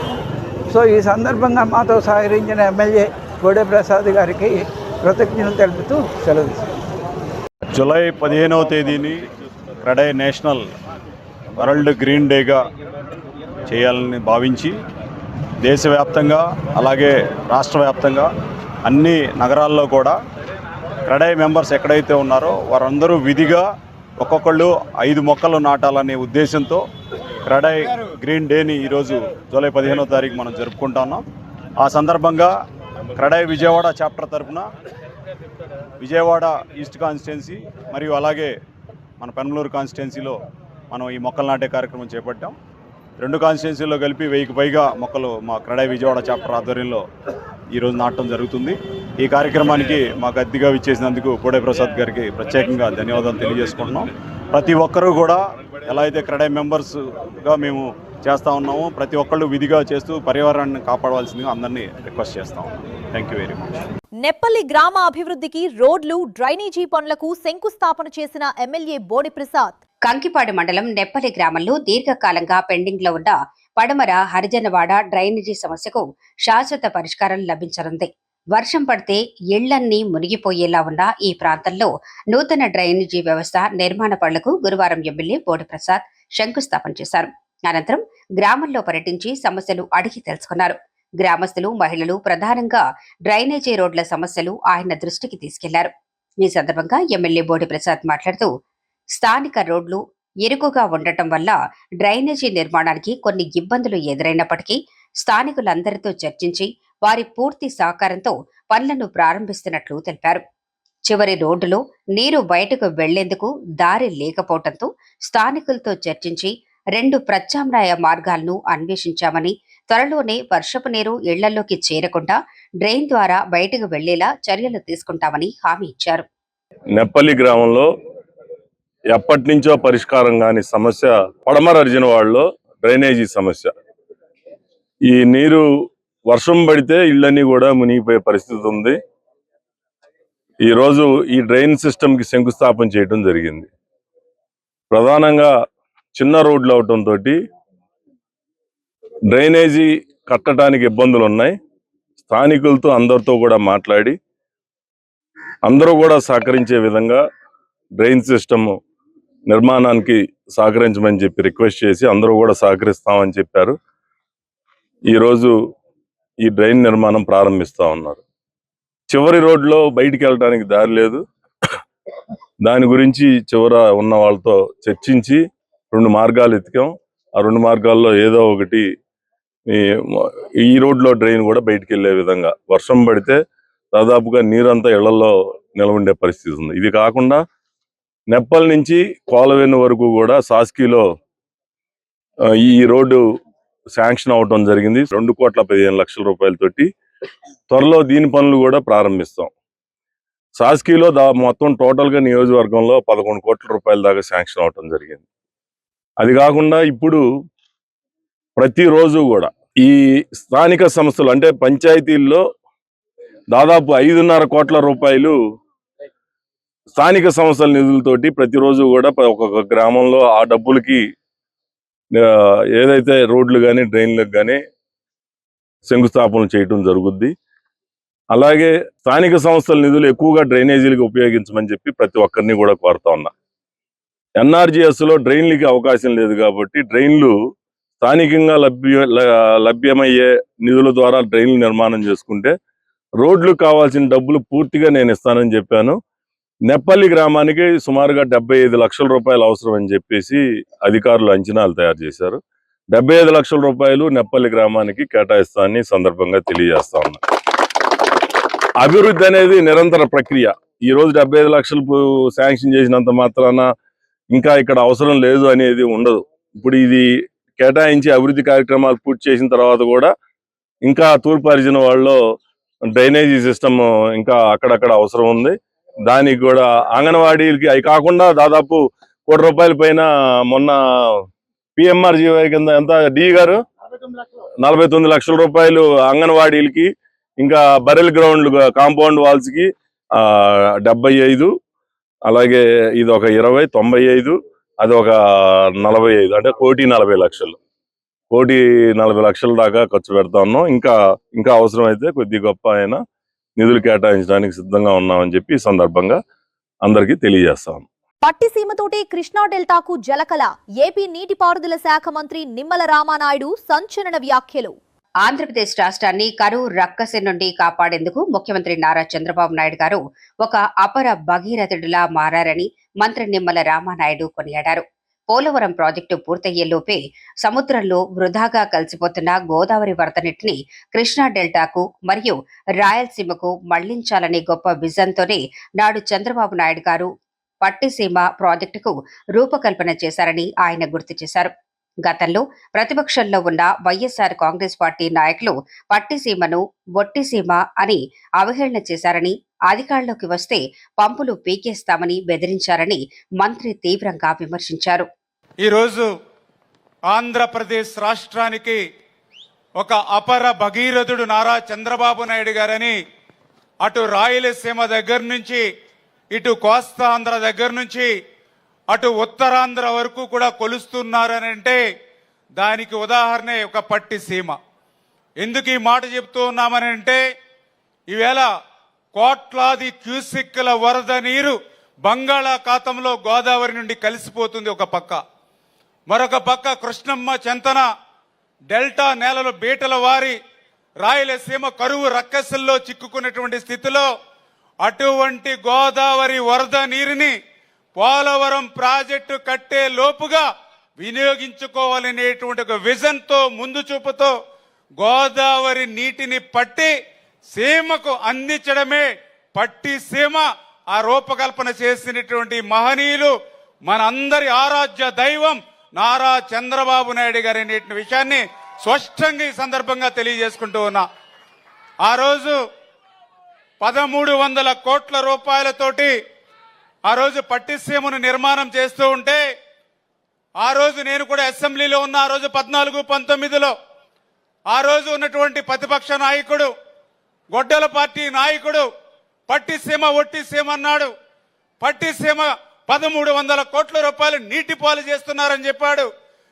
సో ఈ సందర్భంగా మాతో సహకరించిన ఎమ్మెల్యే గోడే ప్రసాద్ గారికి కృతజ్ఞతలు తెలుపుతూ సెలవు. జూలై 15వ తేదీని క్రెడై నేషనల్ వరల్డ్ గ్రీన్ డేగా చేయాలని భావించి దేశవ్యాప్తంగా అలాగే రాష్ట్ర వ్యాప్తంగా అన్ని నగరాల్లో కూడా క్రెడై మెంబర్స్ ఎక్కడైతే ఉన్నారో వారందరూ విధిగా ఒక్కొక్కళ్ళు 5 మొక్కలు నాటాలనే ఉద్దేశంతో క్రెడై గ్రీన్ డేని ఈరోజు జూలై 15వ తారీఖు మనం జరుపుకుంటా ఉన్నాం. ఆ సందర్భంగా క్రెడై విజయవాడ చాప్టర్ తరఫున విజయవాడ ఈస్ట్ కాన్స్టిట్యున్సీ మరియు అలాగే మన పెనమలూరు కాన్స్టిట్యున్సీలో మనం ఈ మొక్కలు నాటే కార్యక్రమం చేపట్టాం. 2 కాన్స్టిట్యున్సీల్లో కలిపి 1000కి పైగా మొక్కలు మా క్రెడై విజయవాడ చాప్టర్ ఆధ్వర్యంలో ఈరోజు నాటడం జరుగుతుంది. ఈ కార్యక్రమానికి మాకు అతిథిగా ఇచ్చేసినందుకు గోడే ప్రసాద్ గారికి ప్రత్యేకంగా ధన్యవాదాలు తెలియజేసుకుంటున్నాం. ప్రతి ఒక్కరూ కూడా ఎలా అయితే క్రెడై మెంబర్స్గా మేము చేస్తూ ఉన్నామో ప్రతి ఒక్కళ్ళు విధిగా చేస్తూ పర్యావరణాన్ని కాపాడవలసిందిగా అందరినీ రిక్వెస్ట్ చేస్తాం. Thank you very much. Neppalli గ్రామ అభివృద్ధికి రోడ్లు, డ్రైనేజీ పనులకు శంకుస్థాపన చేసిన ఎమ్మెల్యే బోడి ప్రసాద్. కంకిపాడు మండలం నెప్పలి గ్రామంలో దీర్ఘకాలంగా పెండింగ్ లో ఉన్న పడమర హరిజనవాడ డ్రైనేజీ సమస్యకు శాశ్వత పరిష్కారం లభించనుంది. వర్షం పడితే ఇళ్లన్నీ మునిగిపోయేలా ఉన్న ఈ ప్రాంతంలో నూతన డ్రైనేజీ వ్యవస్థ నిర్మాణ పనులకు గురువారం ఎమ్మెల్యే బోడి ప్రసాద్ శంకుస్థాపన చేశారు. అనంతరం గ్రామంలో పర్యటించి సమస్యలు అడిగి తెలుసుకున్నారు. గ్రామస్తులు, మహిళలు ప్రధానంగా డ్రైనేజీ రోడ్ల సమస్యలు ఆయన దృష్టికి తీసుకెళ్లారు. ఈ సందర్భంగా ఎమ్మెల్యే బోడి ప్రసాద్ మాట్లాడుతూ స్థానిక రోడ్లు ఇరుకుగా ఉండటం వల్ల డ్రైనేజీ నిర్మాణానికి కొన్ని ఇబ్బందులు ఎదురైనప్పటికీ స్థానికులందరితో చర్చించి వారి పూర్తి సహకారంతో పనులను ప్రారంభిస్తున్నట్లు తెలిపారు. చివరి రోడ్డులో నీరు బయటకు వెళ్లేందుకు దారి లేకపోవడంతో స్థానికులతో చర్చించి 2 ప్రత్యామ్నాయ మార్గాలను అన్వేషించామని, త్వరలోనే వర్షపు నీరు ఇళ్లలోకి చేరకుండా డ్రైన్ ద్వారా బయటకు వెళ్లేలా చర్యలు తీసుకుంటామని హామీ ఇచ్చారు. నెప్పల్లి గ్రామంలో ఎప్పటి నుంచో పరిష్కారం కాని సమస్య పడమర అర్జునవాడలో డ్రైనేజీ సమస్య. ఈ నీరు వర్షం పడితే ఇళ్ళన్నీ కూడా మునిగిపోయే పరిస్థితి ఉంది. ఈరోజు ఈ డ్రైన్ సిస్టమ్కి శంకుస్థాపన చేయడం జరిగింది. ప్రధానంగా చిన్న రోడ్లు అవటంతో డ్రైనేజీ కట్టడానికి ఇబ్బందులు ఉన్నాయి. స్థానికులతో అందరితో కూడా మాట్లాడి అందరూ కూడా సహకరించే విధంగా డ్రైన్ సిస్టమ్ నిర్మాణానికి సహకరించమని చెప్పి రిక్వెస్ట్ చేసి అందరూ కూడా సహకరిస్తామని చెప్పారు. ఈరోజు ఈ డ్రైన్ నిర్మాణం ప్రారంభిస్తా ఉన్నారు. చివరి రోడ్లో బయటికి వెళ్ళడానికి దారి లేదు. దాని గురించి చివర ఉన్న వాళ్ళతో చర్చించి 2 మార్గాలు ఎతికాం. ఆ 2 మార్గాల్లో ఏదో ఒకటి ఈ రోడ్లో డ్రైన్ కూడా బయటికి వెళ్ళే విధంగా, వర్షం పడితే దాదాపుగా నీరంతా ఇళ్లలో నిలవండే పరిస్థితి ఉంది. ఇది కాకుండా నెప్పల్ నుంచి కోలవెన్ను వరకు కూడా సాస్కీలో ఈ రోడ్డు శాంక్షన్ అవటం జరిగింది 2,15,00,000 రూపాయలతోటి. త్వరలో దీని పనులు కూడా ప్రారంభిస్తాం. సాస్కీలో మొత్తం టోటల్గా నియోజకవర్గంలో 11 కోట్ల రూపాయల దాకా శాంక్షన్ అవటం జరిగింది. అది కాకుండా ఇప్పుడు ప్రతిరోజు కూడా ఈ స్థానిక సంస్థలు అంటే పంచాయతీల్లో దాదాపు 5.5 కోట్ల రూపాయలు స్థానిక సంస్థల నిధులతోటి ప్రతిరోజు కూడా ఒక్కొక్క గ్రామంలో ఆ డబ్బులకి ఏదైతే రోడ్లు కానీ డ్రైన్లకు కానీ శంకుస్థాపనలు చేయటం జరుగుద్ది. అలాగే స్థానిక సంస్థల నిధులు ఎక్కువగా డ్రైనేజీలకు ఉపయోగించమని చెప్పి ప్రతి ఒక్కరిని కూడా కోరుతా ఉన్నా. NRGS లో డ్రైన్లకి అవకాశం లేదు కాబట్టి డ్రైన్లు స్థానికంగా లభ్యమయ్యే నిధుల ద్వారా డ్రైన్లు నిర్మాణం చేసుకుంటే రోడ్లకు కావాల్సిన డబ్బులు పూర్తిగా నేను ఇస్తానని చెప్పాను. నెప్పల్లి గ్రామానికి సుమారుగా 75 లక్షల రూపాయలు అవసరం అని చెప్పేసి అధికారులు అంచనాలు తయారు చేశారు. 75 లక్షల రూపాయలు నెప్పల్లి గ్రామానికి కేటాయిస్తానని సందర్భంగా తెలియజేస్తా ఉన్నా. అభివృద్ధి అనేది నిరంతర ప్రక్రియ. ఈ రోజు 75 లక్షలు శాంక్షన్ చేసినంత మాత్రాన ఇంకా ఇక్కడ అవసరం లేదు అనేది ఉండదు. ఇప్పుడు ఇది కేటాయించి అభివృద్ధి కార్యక్రమాలు పూర్తి చేసిన తర్వాత కూడా ఇంకా తూర్పు అరిజిన వాళ్ళలో డ్రైనేజీ సిస్టమ్ ఇంకా అక్కడక్కడ అవసరం ఉంది. దానికి కూడా అంగన్వాడీలకి అవి కాకుండా దాదాపు ₹1 కోటి పైన మొన్న PMRGY కింద ఎంత డి గారు 49 లక్షల రూపాయలు అంగన్వాడీలకి, ఇంకా బరెల్ గ్రౌండ్లు కాంపౌండ్ వాల్స్ కి 75, అలాగే ఇది ఒక 20, 95, అది ఒక 45, అంటే ₹1,40,00,000. ₹1,40,00,000 దాకా ఖర్చు పెడతా ఉన్నాం. ఇంకా అవసరమైతే కొద్ది గొప్ప అయినా నిధులు కేటాయించడానికి సిద్ధంగా ఉన్నామని చెప్పి ఈ సందర్భంగా అందరికీ తెలియజేస్తాం. పట్టిసీమతోటే కృష్ణా డెల్టాకు జలకళ. ఏపీ నీటిపారుదల శాఖ మంత్రి నిమ్మల రామానాయుడు సంచలన వ్యాఖ్యలు. ఆంధ్రప్రదేశ్ రాష్ట్రాన్ని కరువు రక్కసి నుండి కాపాడేందుకు ముఖ్యమంత్రి నారా చంద్రబాబు నాయుడు గారు ఒక అపర భగీరథుడిలా మారని మంత్రి నిమ్మల రామానాయుడు కొనియాడారు. పోలవరం ప్రాజెక్టు పూర్తయ్యేలోపే సముద్రంలో వృధాగా కలిసిపోతున్న గోదావరి వరద నీటిని కృష్ణా డెల్టాకు మరియు రాయలసీమకు మళ్లించాలనే గొప్ప విజన్తోనే నాడు చంద్రబాబు నాయుడు గారు పట్టిసీమ ప్రాజెక్టుకు రూపకల్పన చేశారని ఆయన గుర్తు చేశారు. గతంలో ప్రతిపక్షంలో ఉన్న వైఎస్ఆర్ కాంగ్రెస్ పార్టీ నాయకులు పట్టిసీమను ఒట్టిసీమ అని అవహేళన చేశారని, అధికారంలోకి వస్తే పంపులు పీకేస్తామని బెదిరించారని మంత్రి తీవ్రంగా విమర్శించారు. ఈరోజు ఆంధ్రప్రదేశ్ రాష్ట్రానికి ఒక అపర భగీరథుడు నారా చంద్రబాబు నాయుడు గారని అటు రాయలసీమ దగ్గర నుంచి, ఇటు కోస్తాంధ్ర దగ్గర నుంచి, అటు ఉత్తరాంధ్ర వరకు కూడా కొలుస్తున్నారని అంటే దానికి ఉదాహరణ ఒక పట్టిసీమ. ఎందుకు ఈ మాట చెప్తూ ఉన్నామని అంటే ఈవేళ కోట్లాది క్యూసెక్కుల వరద నీరు బంగాళాఖాతంలో గోదావరి నుండి కలిసిపోతుంది ఒక పక్క. మరొక పక్క కృష్ణమ్మ చెంతన డెల్టా నేలలు బీటల వారి రాయలసీమ కరువు రక్కసుల్లో చిక్కుకున్నటువంటి స్థితిలో అటువంటి గోదావరి వరద నీరుని పోలవరం ప్రాజెక్టు కట్టే లోపుగా వినియోగించుకోవాలనేటువంటి ఒక విజన్తో, ముందు చూపుతో గోదావరి నీటిని పట్టి సీమకు అందించడమే పట్టిసీమ ఆ రూపకల్పన చేసినటువంటి మహనీయులు మనందరి ఆరాధ్య దైవం నారా చంద్రబాబు నాయుడు గారి అనేటువంటి విషయాన్ని స్పష్టంగా ఈ సందర్భంగా తెలియజేసుకుంటూ ఉన్నా. ఆ రోజు 1,300 కోట్ల రూపాయలతోటి ఆ రోజు పట్టిసీమను నిర్మాణం చేస్తూ ఉంటే, ఆ రోజు నేను కూడా అసెంబ్లీలో ఉన్న, ఆ రోజు 14-19లో ఆ రోజు ఉన్నటువంటి ప్రతిపక్ష నాయకుడు, గొడ్డల పార్టీ నాయకుడు పట్టిసీమ ఒట్టిసీమ అన్నాడు. పట్టిసీమ 1,300 కోట్ల రూపాయలు నీటి పాలు చేస్తున్నారని చెప్పాడు.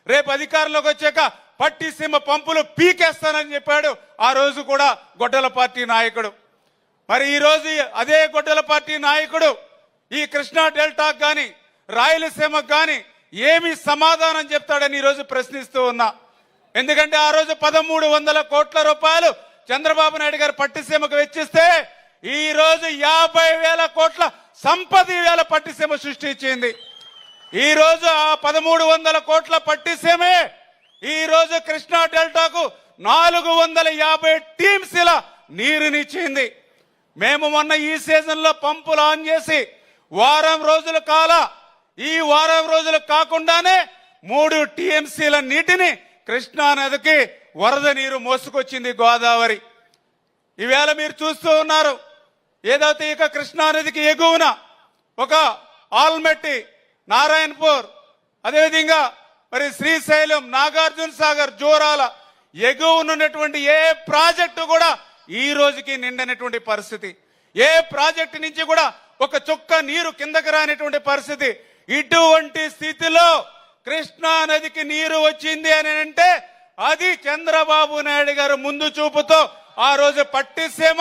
రేపు అధికారంలోకి వచ్చాక పట్టిసీమ పంపులు పీకేస్తానని చెప్పాడు ఆ రోజు కూడా గొడ్డల పార్టీ నాయకుడు. మరి ఈ రోజు అదే గొడ్డల పార్టీ నాయకుడు ఈ కృష్ణా డెల్టాకు గాని రాయలసీమకు గాని ఏమి సమాధానం చెప్తాడని ఈరోజు ప్రశ్నిస్తూ ఉన్నా. ఎందుకంటే ఆ రోజు 1,300 కోట్ల రూపాయలు చంద్రబాబు నాయుడు గారు పట్టిసీమకు వెచ్చిస్తే ఈ రోజు 50,000 కోట్ల సంపద ఈవేళ పట్టిసీమ సృష్టించింది. ఈ రోజు ఆ 1,300 కోట్ల పట్టిసీమే ఈ రోజు కృష్ణా డెల్టాకు 450 టీమ్స్ ఇలా నీరునిచ్చింది. మేము మొన్న ఈ సీజన్ లో పంపులు ఆన్ చేసి వారం రోజుల ఈ వారం రోజులు కాకుండానే 3 TMCల నీటిని కృష్ణా నదికి వరద నీరు మోసుకొచ్చింది గోదావరి. ఈవేళ మీరు చూస్తూ ఉన్నారు, ఏదైతే ఇక కృష్ణా నదికి ఎగువన ఒక ఆల్మెట్టి, నారాయణపూర్, అదేవిధంగా మరి శ్రీశైలం, నాగార్జున సాగర్, జోరాల ఎగువనున్నటువంటి ఏ ప్రాజెక్టు కూడా ఈ రోజుకి నిండనటువంటి పరిస్థితి. ఏ ప్రాజెక్టు నుంచి కూడా ఒక చుక్క నీరు కిందకి రానటువంటి పరిస్థితి. ఇటువంటి స్థితిలో కృష్ణా నదికి నీరు వచ్చింది అని అంటే అది చంద్రబాబు నాయుడు గారు ముందు చూపుతో ఆ రోజు పట్టిసీమ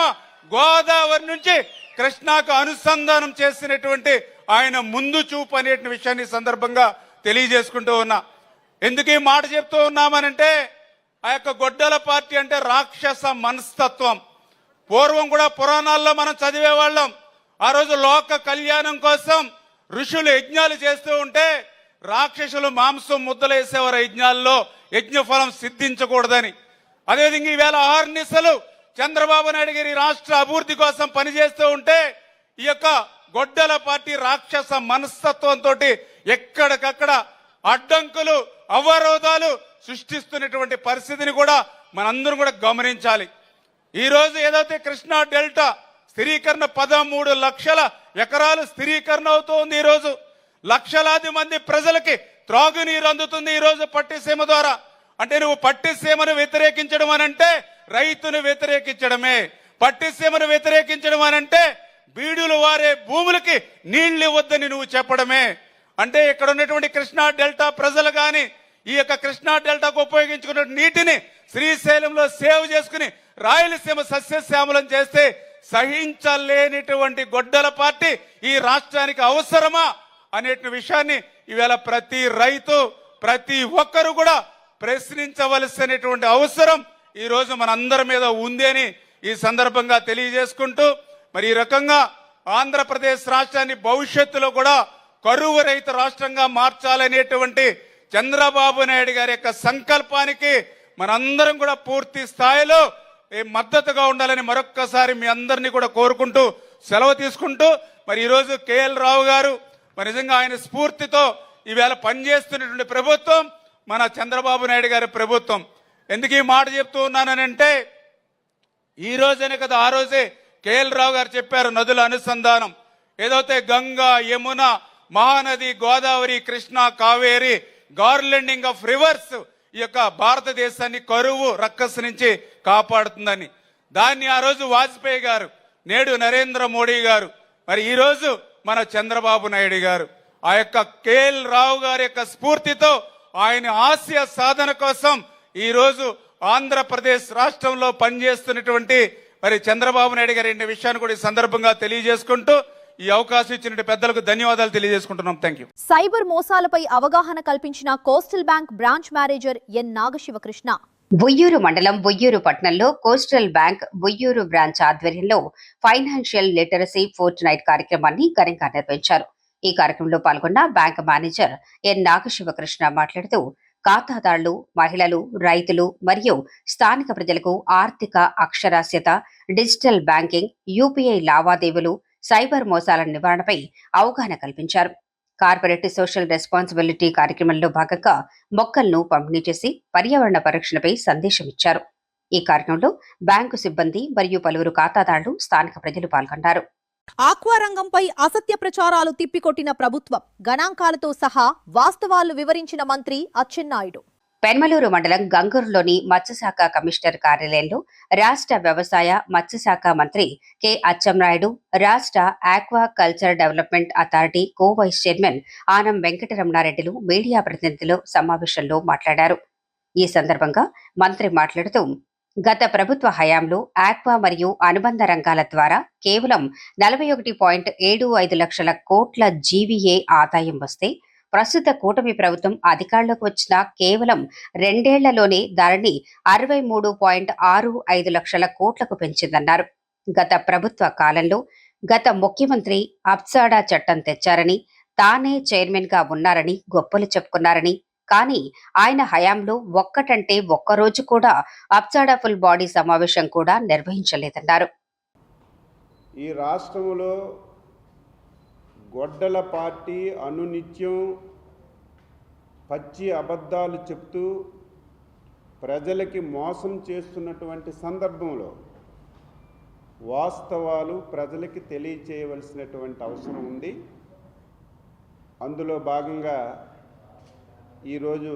గోదావరి నుంచి కృష్ణాకు అనుసంధానం చేసినటువంటి ఆయన ముందు చూపు అనే విషయాన్ని సందర్భంగా తెలియజేసుకుంటూ ఉన్నా. ఎందుకు ఈ మాట చెప్తూ ఉన్నామనంటే ఆ యొక్క గొడ్డల పార్టీ అంటే రాక్షస మనస్తత్వం. పూర్వం కూడా పురాణాల్లో మనం చదివేవాళ్ళం. ఆ రోజు లోక కళ్యాణం కోసం ఋషులు యజ్ఞాలు చేస్తూ ఉంటే రాక్షసులు మాంసం ముద్దలేసేవారు యజ్ఞాల్లో, యజ్ఞఫలం సిద్ధించకూడదని. అదేవిధంగా ఈవేళ ఆర్నిసలు చంద్రబాబు నాయుడు గారి రాష్ట్ర అభివృద్ధి కోసం పనిచేస్తూ ఉంటే ఈ యొక్క గొడ్డల పార్టీ రాక్షస మనస్తత్వంతో ఎక్కడికక్కడ అడ్డంకులు, అవరోధాలు సృష్టిస్తున్నటువంటి పరిస్థితిని కూడా మనందరం కూడా గమనించాలి. ఈ రోజు ఏదైతే కృష్ణా డెల్టా స్థిరీకరణ 13 లక్షల ఎకరాలు స్థిరీకరణ అవుతోంది. ఈ రోజు లక్షలాది మంది ప్రజలకి త్రాగునీరు అందుతుంది ఈ రోజు పట్టిసీమ ద్వారా. అంటే నువ్వు పట్టిసీమను వ్యతిరేకించడం అనంటే రైతును వ్యతిరేకించడమే. పట్టిసీమను వ్యతిరేకించడం అనంటే బీడులు వారే భూములకి నీళ్లు ఇవ్వద్దని నువ్వు చెప్పడమే. అంటే ఇక్కడ ఉన్నటువంటి కృష్ణా డెల్టా ప్రజలు కానీ ఈ యొక్క కృష్ణా డెల్టాకు ఉపయోగించుకున్న నీటిని శ్రీశైలంలో సేవ్ చేసుకుని రాయలసీమ సస్యశ్యామలం చేస్తే సహించలేనిటువంటి గొడ్డల పార్టీ ఈ రాష్ట్రానికి అవసరమా అనే విషయాన్ని ఈవేళ ప్రతి రైతు, ప్రతి ఒక్కరు కూడా ప్రశ్నించవలసినటువంటి అవసరం ఈ రోజు మనందరి మీద ఉంది అని ఈ సందర్భంగా తెలియజేసుకుంటూ, మరి ఈ రకంగా ఆంధ్రప్రదేశ్ రాష్ట్రాన్ని భవిష్యత్తులో కూడా కరువు రహిత రాష్ట్రంగా మార్చాలనేటువంటి చంద్రబాబు నాయుడు గారి యొక్క సంకల్పానికి మనందరం కూడా పూర్తి స్థాయిలో మద్దతుగా ఉండాలని మరొక్కసారి మీ అందరినీ కూడా కోరుకుంటూ సెలవు తీసుకుంటూ, మరి ఈరోజు కేఎల్ రావు గారు మరి నిజంగా ఆయన స్ఫూర్తితో ఈవేళ పనిచేస్తున్నటువంటి ప్రభుత్వం మన చంద్రబాబు నాయుడు గారి ప్రభుత్వం. ఎందుకు ఈ మాట చెప్తూ ఉన్నానంటే ఈ రోజనే కదా ఆ రోజే కేఎల్ రావు గారు చెప్పారు నదుల అనుసంధానం. ఏదైతే Ganga, Yamuna, Mahanadi, Godavari, Krishna, Kaveri garlanding of reverse ఈ యొక్క భారతదేశాన్ని కరువు రక్కస్ నుంచి కాపాడుతుందని, దాన్ని ఆ రోజు వాజ్పేయి గారు, నేడు నరేంద్ర మోడీ గారు, మరి ఈ రోజు మన చంద్రబాబు నాయుడు గారు ఆ యొక్క కేఎల్ రావు గారి యొక్క స్ఫూర్తితో ఆయన ఆశయ సాధన కోసం ఈ రోజు ఆంధ్రప్రదేశ్ రాష్ట్రంలో పనిచేస్తున్నటువంటి మరి చంద్రబాబు నాయుడు గారి విషయాన్ని కూడా ఈ సందర్భంగా తెలియజేసుకుంటూ ఈ అవకాశం ఇచ్చిన పెద్దలకు ధన్యవాదాలు తెలియజేసుకుంటున్నాం. Thank you. సైబర్ మోసాలపై అవగాహన కల్పించిన coastal bank branch manager N Nagasivakrishna. Vuyyuru మండలం బుయ్యూరు పట్టణంలో కోస్టల్ బ్యాంక్ బుయ్యూరు బ్రాంచ్ ఆధ్వర్యంలో ఫైనాన్షియల్ లిటరసీ ఫోర్ట్ నైట్ కార్యక్రమాన్ని ఘనంగా నిర్వహించారు. ఈ కార్యక్రమంలో పాల్గొన్న బ్యాంక్ మేనేజర్ ఎన్ నాగశివకృష్ణ మాట్లాడుతూ ఖాతాదారులు, మహిళలు, రైతులు మరియు స్థానిక ప్రజలకు ఆర్థిక అక్షరాస్యత, డిజిటల్ బ్యాంకింగ్, యూపీఐ లావాదేవీలు, సైబర్ మోసాల నివారణపై అవగాహన కల్పించారు. కార్పొరేట్ సోషల్ రెస్పాన్సిబిలిటీ కార్యక్రమంలో భాగంగా మొక్కలను పంపిణీ చేసి పర్యావరణ పరిరక్షణపై సందేశం ఇచ్చారు. ఈ కార్యక్రమంలో బ్యాంకు సిబ్బంది మరియు పలువురు ఖాతాదారులు, స్థానిక ప్రజలు పాల్గొన్నారు. ఆక్వా రంగంపై అసత్య ప్రచారాలు తిప్పికొట్టిన ప్రభుత్వం, గణాంకాలతో సహా వాస్తవాలు వివరించిన మంత్రి అచ్చెన్నాయుడు. పెన్మలూరు మండలం గంగూరులోని మత్స్యశాఖ కమిషనర్ కార్యాలయంలో రాష్ట్ర వ్యవసాయ మత్స్యశాఖ మంత్రి కె అచ్చెన్నాయుడు, రాష్ట్ర ఆక్వా కల్చర్ డెవలప్మెంట్ అథారిటీ కో వైస్ చైర్మన్ ఆనం వెంకటరమణారెడ్డిలు మీడియా ప్రతినిధులు సమావేశంలో మాట్లాడారు. ఈ సందర్భంగా మంత్రి మాట్లాడుతూ గత ప్రభుత్వ హయాంలో ఆక్వా మరియు అనుబంధ రంగాల ద్వారా కేవలం 41.75 లక్షల కోట్ల జీవీఏ ఆదాయం వస్తే ప్రస్తుత కూటమి ప్రభుత్వం అధికారంలోకి వచ్చిన కేవలం 2 ఏళ్లలోనే దానిని 63.65 లక్షల కోట్లకు పెంచిందన్నారు. గత ప్రభుత్వ కాలంలో గత ముఖ్యమంత్రి అప్సాడా చట్టం తెచ్చారని, తానే చైర్మన్ గా ఉన్నారని గొప్పలు చెప్పుకున్నారని, కానీ ఆయన హయాంలో ఒక్కటంటే ఒక్కరోజు కూడా అప్సాడా ఫుల్ బాడీ సమావేశం కూడా నిర్వహించలేదన్నారు. ఈ రాష్ట్రంలో గొడ్డల పార్టీ అనునిత్యం పచ్చి అబద్ధాలు చెప్తూ ప్రజలకి మోసం చేస్తున్నటువంటి సందర్భంలో వాస్తవాలు ప్రజలకి తెలియచేయవలసినటువంటి అవసరం ఉంది. అందులో భాగంగా ఈరోజు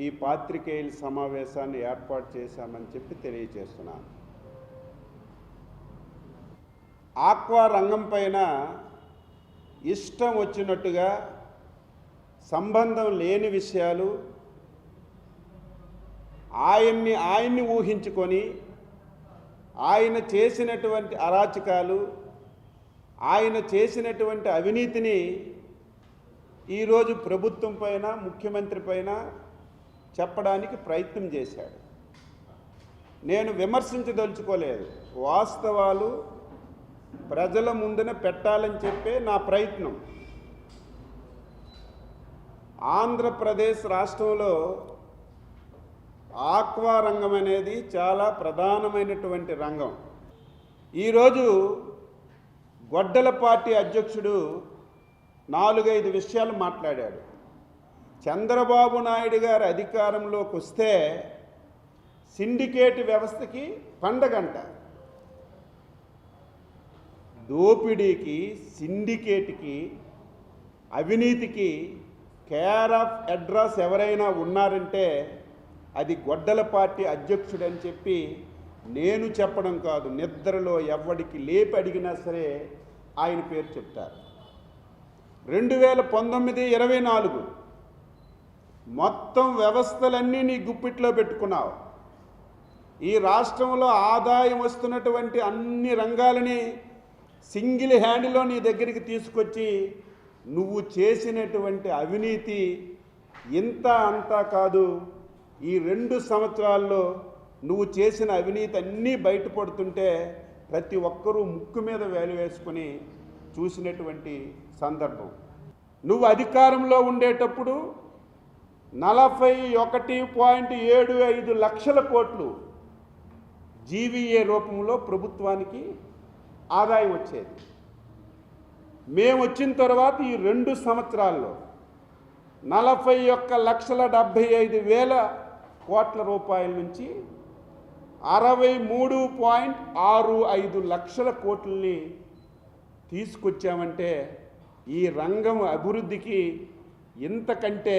ఈ పాత్రికేయుల సమావేశాన్ని ఏర్పాటు చేశామని చెప్పి తెలియజేస్తున్నాను. ఆక్వా రంగం పైన ఇష్టం వచ్చినట్టుగా సంబంధం లేని విషయాలు ఆయన్ని ఊహించుకొని ఆయన చేసినటువంటి అరాచకాలు, ఆయన చేసినటువంటి అవినీతిని ఈరోజు ప్రభుత్వం పైన, ముఖ్యమంత్రి పైన చెప్పడానికి ప్రయత్నం చేశాడు. నేను విమర్శించదలుచుకోలేదు, వాస్తవాలు ప్రజల ముందున పెట్టాలని చెప్పే నా ప్రయత్నం. ఆంధ్రప్రదేశ్ రాష్ట్రంలో ఆక్వా రంగం అనేది చాలా ప్రధానమైనటువంటి రంగం. ఈరోజు గొడ్డలపాటి అధ్యక్షుడు 4-5 విషయాలు మాట్లాడాడు. చంద్రబాబు నాయుడు గారు అధికారంలోకి వస్తే సిండికేట్ వ్యవస్థకి పండగంట. దోపిడీకి, సిండికేట్కి, అవినీతికి కేర్ ఆఫ్ అడ్రస్ ఎవరైనా ఉన్నారంటే అది గొడ్డలపాటి అధ్యక్షుడని చెప్పి నేను చెప్పడం కాదు, నిద్రలో ఎవడికి లేపి అడిగినా సరే ఆయన పేరు చెప్తారు. 2019-24 మొత్తం వ్యవస్థలన్నీ నీ గుప్పిట్లో పెట్టుకున్నావు. ఈ రాష్ట్రంలో ఆదాయం వస్తున్నటువంటి అన్ని రంగాలని సింగిల్ హ్యాండ్లో నీ దగ్గరికి తీసుకొచ్చి నువ్వు చేసినటువంటి అవినీతి ఇంత అంతా కాదు. ఈ 2 సంవత్సరాల్లో నువ్వు చేసిన అవినీతి అన్నీ బయటపడుతుంటే ప్రతి ఒక్కరూ ముక్కు మీద వేలు వేసుకొని చూసినటువంటి సందర్భం. నువ్వు అధికారంలో ఉండేటప్పుడు 41.75 లక్షల కోట్లు జీవీఏ రూపంలో ప్రభుత్వానికి ఆదాయం వచ్చేది. మేము వచ్చిన తర్వాత ఈ 2 సంవత్సరాల్లో 41,75,000 కోట్ల రూపాయల నుంచి 63.65 లక్షల కోట్లని తీసుకొచ్చామంటే ఈ రంగం అభివృద్ధికి ఇంతకంటే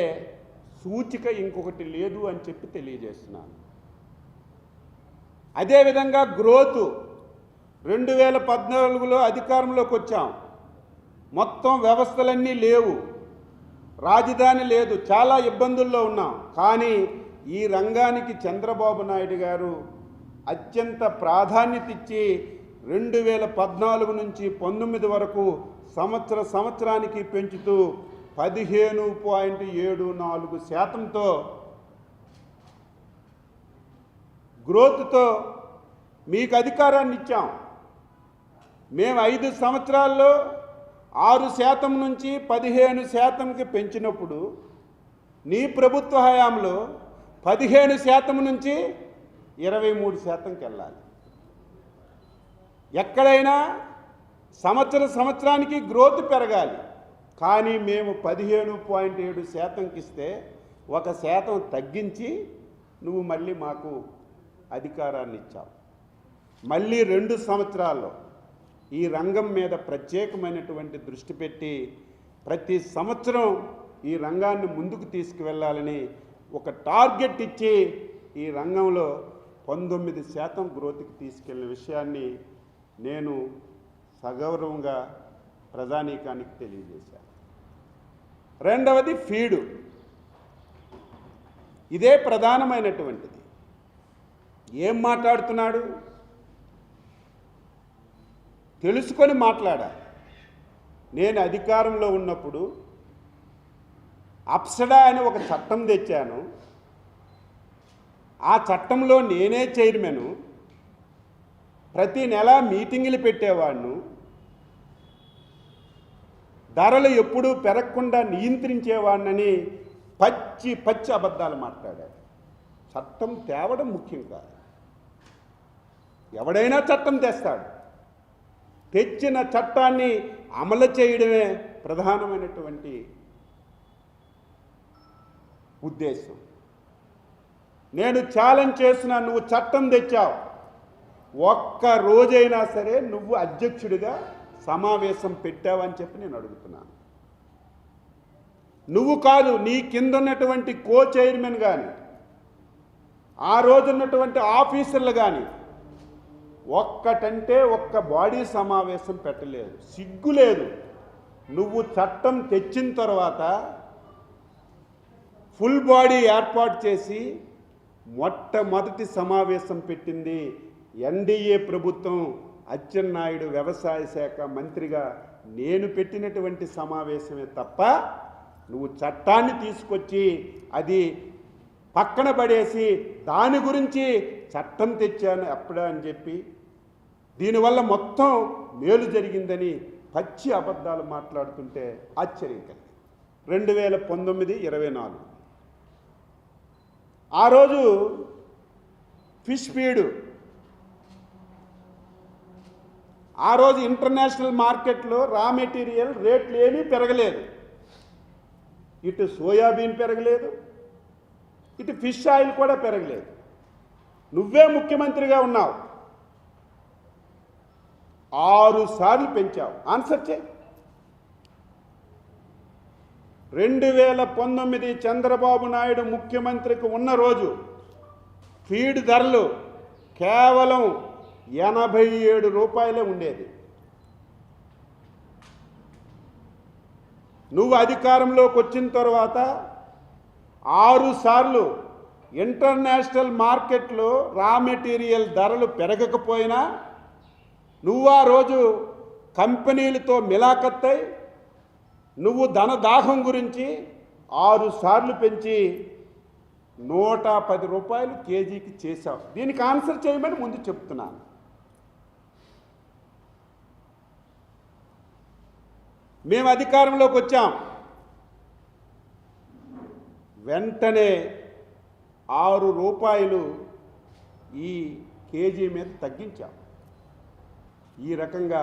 సూచిక ఇంకొకటి లేదు అని చెప్పి తెలియజేస్తున్నాను. అదేవిధంగా గ్రోత్ 2014లో అధికారంలోకి వచ్చాం. మొత్తం వ్యవస్థలన్నీ లేవు, రాజధాని లేదు, చాలా ఇబ్బందుల్లో ఉన్నాం. కానీ ఈ రంగానికి చంద్రబాబు నాయుడు గారు అత్యంత ప్రాధాన్యత ఇచ్చి 2014 నుంచి 19 వరకు సంవత్సరానికి పెంచుతూ 15.74% గ్రోత్తో మీకు అధికారాన్ని ఇచ్చాం. మేము 5 సంవత్సరాల్లో 6% నుంచి 15%కి పెంచినప్పుడు నీ ప్రభుత్వ హయాంలో 15% నుంచి 23%కి వెళ్ళాలి. ఎక్కడైనా సంవత్సరానికి గ్రోత్ పెరగాలి. కానీ మేము 15.7%కి ఇస్తే 1% తగ్గించి నువ్వు మళ్ళీ మాకు అధికారాన్ని ఇచ్చావు. మళ్ళీ 2 సంవత్సరాల్లో ఈ రంగం మీద ప్రత్యేకమైనటువంటి దృష్టి పెట్టి ప్రతి సంవత్సరం ఈ రంగాన్ని ముందుకు తీసుకువెళ్ళాలని ఒక టార్గెట్ ఇచ్చి ఈ రంగంలో 19% గ్రోత్కి తీసుకెళ్లిన విషయాన్ని నేను సగౌరవంగా ప్రజానీకానికి తెలియజేశాను. రెండవది ఫీడు. ఇదే ప్రధానమైనటువంటిది. ఏం మాట్లాడుతున్నాడు తెలుసుకొని మాట్లాడాలి. నేను అధికారంలో ఉన్నప్పుడు అప్సడా అని ఒక చట్టం తెచ్చాను. ఆ చట్టంలో నేనే చైర్మను. ప్రతి నెల మీటింగులు పెట్టేవాడిను. ధరలు ఎప్పుడూ పెరగకుండా నియంత్రించేవాడినని పచ్చి అబద్ధాలు మాట్లాడాడు. చట్టం తేవడం ముఖ్యం కాదు. ఎవడైనా చట్టం తెస్తాడు. తెచ్చిన చట్టాన్ని అమలు చేయడమే ప్రధానమైనటువంటి ఉద్దేశం. నేను ఛాలెంజ్ చేస్తున్నా, నువ్వు చట్టం తెచ్చావు, ఒక్క రోజైనా సరే నువ్వు అధ్యక్షుడిగా సమావేశం పెట్టావని చెప్పి నేను అడుగుతున్నాను. నువ్వు కాదు, నీ కింద ఉన్నటువంటి కో చైర్మన్ కానీ ఆ రోజు ఉన్నటువంటి ఆఫీసర్లు కానీ ఒక్కటంటే ఒక్క బాడీ సమావేశం పెట్టలేదు. సిగ్గు లేదు. నువ్వు చట్టం తెచ్చిన తర్వాత ఫుల్ బాడీ ఏర్పాటు చేసి మొట్టమొదటి సమావేశం పెట్టింది ఎన్డీఏ ప్రభుత్వం. అచ్చెన్నాయుడు వ్యవసాయ శాఖ మంత్రిగా నేను పెట్టినటువంటి సమావేశమే తప్ప నువ్వు చట్టాన్ని తీసుకొచ్చి అది పక్కన పడేసి దాని గురించి చట్టం తెచ్చాను అప్పుడా అని చెప్పి దీనివల్ల మొత్తం మేలు జరిగిందని పచ్చి అబద్ధాలు మాట్లాడుతుంటే ఆశ్చర్యం కలిగింది. 2019-24 ఆ రోజు ఫిష్ ఫీడ్ ఆ రోజు ఇంటర్నేషనల్ మార్కెట్లో రా మెటీరియల్ రేట్లు ఏమీ పెరగలేదు. ఇటు సోయాబీన్ పెరగలేదు, ఇటు ఫిష్ ఆయిల్ కూడా పెరగలేదు. నువ్వే ముఖ్యమంత్రిగా ఉన్నావు, 6 సార్లు పెంచావు. ఆన్సర్ చేయి. 2019 చంద్రబాబు నాయుడు ముఖ్యమంత్రికి ఉన్న రోజు ఫీడ్ ధరలు కేవలం 87 రూపాయలే ఉండేది. నువ్వు అధికారంలోకి వచ్చిన తర్వాత 6 సార్లు ఇంటర్నేషనల్ మార్కెట్లో రా మెటీరియల్ ధరలు పెరగకపోయినా నువ్వు ఆ రోజు కంపెనీలతో మిలాఖత్తై నువ్వు ధనదాహం గురించి 6 సార్లు పెంచి 110 రూపాయలు కేజీకి చేశావు. దీనికి ఆన్సర్ చేయమని ముందు చెప్తున్నాను. మేము అధికారంలోకి వచ్చాం, వెంటనే 6 రూపాయలు ఈ కేజీ మీద తగ్గించాం. ఈ రకంగా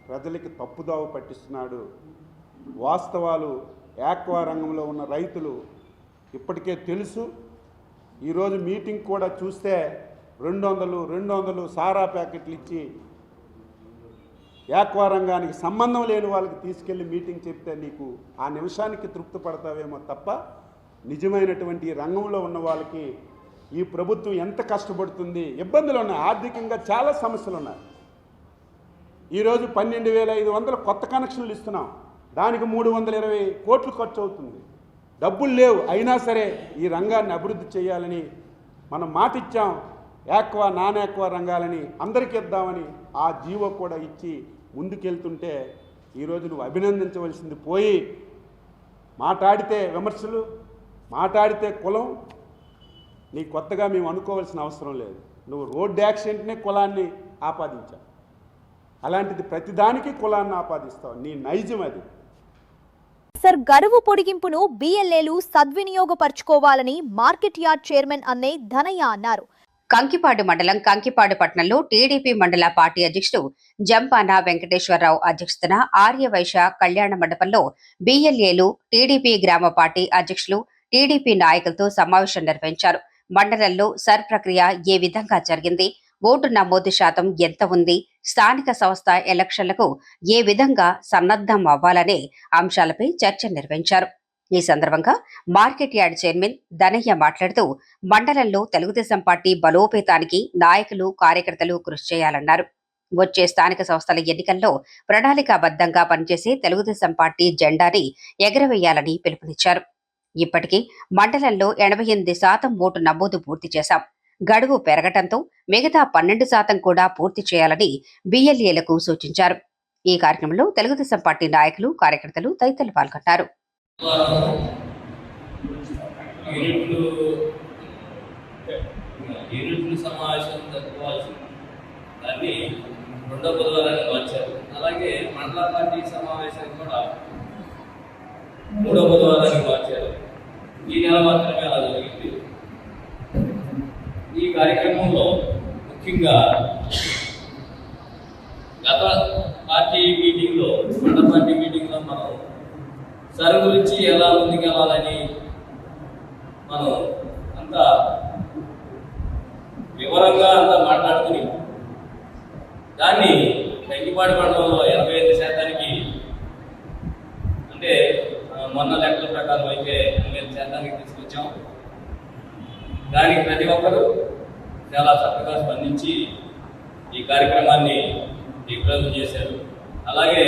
ప్రజలకి తప్పుదావ పట్టిస్తున్నాడు. వాస్తవాలు ఆక్వా రంగంలో ఉన్న రైతులు ఇప్పటికే తెలుసు. ఈరోజు మీటింగ్ కూడా చూస్తే 200 సారా ప్యాకెట్లు ఇచ్చి ఆక్వా రంగానికి సంబంధం లేని వాళ్ళకి తీసుకెళ్ళి మీటింగ్ చెప్తే నీకు ఆ నిమిషానికి తృప్తి పడతావేమో తప్ప నిజమైనటువంటి ఈ రంగంలో ఉన్న వాళ్ళకి ఈ ప్రభుత్వం ఎంత కష్టపడుతుంది, ఇబ్బందులు ఉన్నాయి, ఆర్థికంగా చాలా సమస్యలు ఉన్నాయి. ఈరోజు 12,500 కొత్త కనెక్షన్లు ఇస్తున్నాం, దానికి 320 కోట్లు ఖర్చు అవుతుంది. డబ్బులు లేవు, అయినా సరే ఈ రంగాన్ని అభివృద్ధి చేయాలని మనం మాట ఇచ్చాం. ఆక్వా నాన్ ఆక్వా రంగాలని అందరికీ ఇద్దామని ఆ జీవో కూడా ఇచ్చి ముందుకెళ్తుంటే ఈరోజు నువ్వు అభినందించవలసింది పోయి మాట్లాడితే విమర్శలు, మాట్లాడితే కులం. నీ కొత్తగా మేము అనుకోవాల్సిన అవసరం లేదు. నువ్వు రోడ్డు యాక్సిడెంట్నే కులాన్ని ఆపాదించావు, అలాంటిది ప్రతిదానికి కులాన్ని ఆపాదిస్తావు. నీ నైజం అది. గడువు పొడిగింపును బిఎల్ఏలు సద్వినియోగపరచుకోవాలని మార్కెట్ యార్డ్ చైర్మన్ అన్నే ధనయ్య అన్నారు. కంకిపాడు మండలం కంకిపాడు పట్టణంలో టీడీపీ మండల పార్టీ అధ్యక్షుడు జంపాన వెంకటేశ్వరరావు అధ్యక్షతన ఆర్యవైశ్య కళ్యాణ మండపంలో బిఎల్ఏలు, టీడీపీ గ్రామ పార్టీ అధ్యక్షులు, టీడీపీ నాయకులతో సమావేశం నిర్వహించారు. మండలంలో సర్ ప్రక్రియ ఏ విధంగా జరిగింది, ఓటు నమోదు శాతం ఎంత ఉంది, స్థానిక సంస్థ ఎలక్షన్లకు ఏ విధంగా సన్నద్ధం అవ్వాలనే అంశాలపై చర్చ నిర్వహించారు. ఈ సందర్భంగా మార్కెట్ యార్డ్ చైర్మన్ ధనయ్య మాట్లాడుతూ మండలంలో తెలుగుదేశం పార్టీ బలోపేతానికి నాయకులు, కార్యకర్తలు కృషి చేయాలన్నారు. వచ్చే స్థానిక సంస్థల ఎన్నికల్లో ప్రణాళికాబద్ధంగా పనిచేసి తెలుగుదేశం పార్టీ జెండాని ఎగరవేయాలని పిలుపునిచ్చారు. ఇప్పటికీ మండలంలో 88% ఓటు నమోదు పూర్తి చేశాం. గడువు పెరగటంతో మిగతా 12% కూడా పూర్తి చేయాలని బిఎల్ఏలకు సూచించారు. ఈ కార్యక్రమంలో తెలుగుదేశం పార్టీ నాయకులు, కార్యకర్తలు తదితరులు పాల్గొన్నారు. దాన్ని 2వ బుధవారానికి మార్చారు. అలాగే మండల పార్టీ సమావేశాన్ని కూడా 3వ బుధవారానికి మార్చారు. ఈ నెల మాత్రమే అలా జరిగింది. ఈ కార్యక్రమంలో ముఖ్యంగా గత పార్టీ మీటింగ్లో, మండల పార్టీ మీటింగ్లో మనం సర్ గురించి ఎలా ముందుకెళ్ళాలని మనం అంతా వివరంగా అంతా మాట్లాడుకుని దాన్ని కంకిపాడు మండలంలో 85% అంటే మొన్న లెక్కల ప్రకారం అయితే 85% తీసుకొచ్చాం. దానికి ప్రతి ఒక్కరూ చాలా చక్కగా స్పందించి ఈ కార్యక్రమాన్ని దిగ్విజయం చేశారు. అలాగే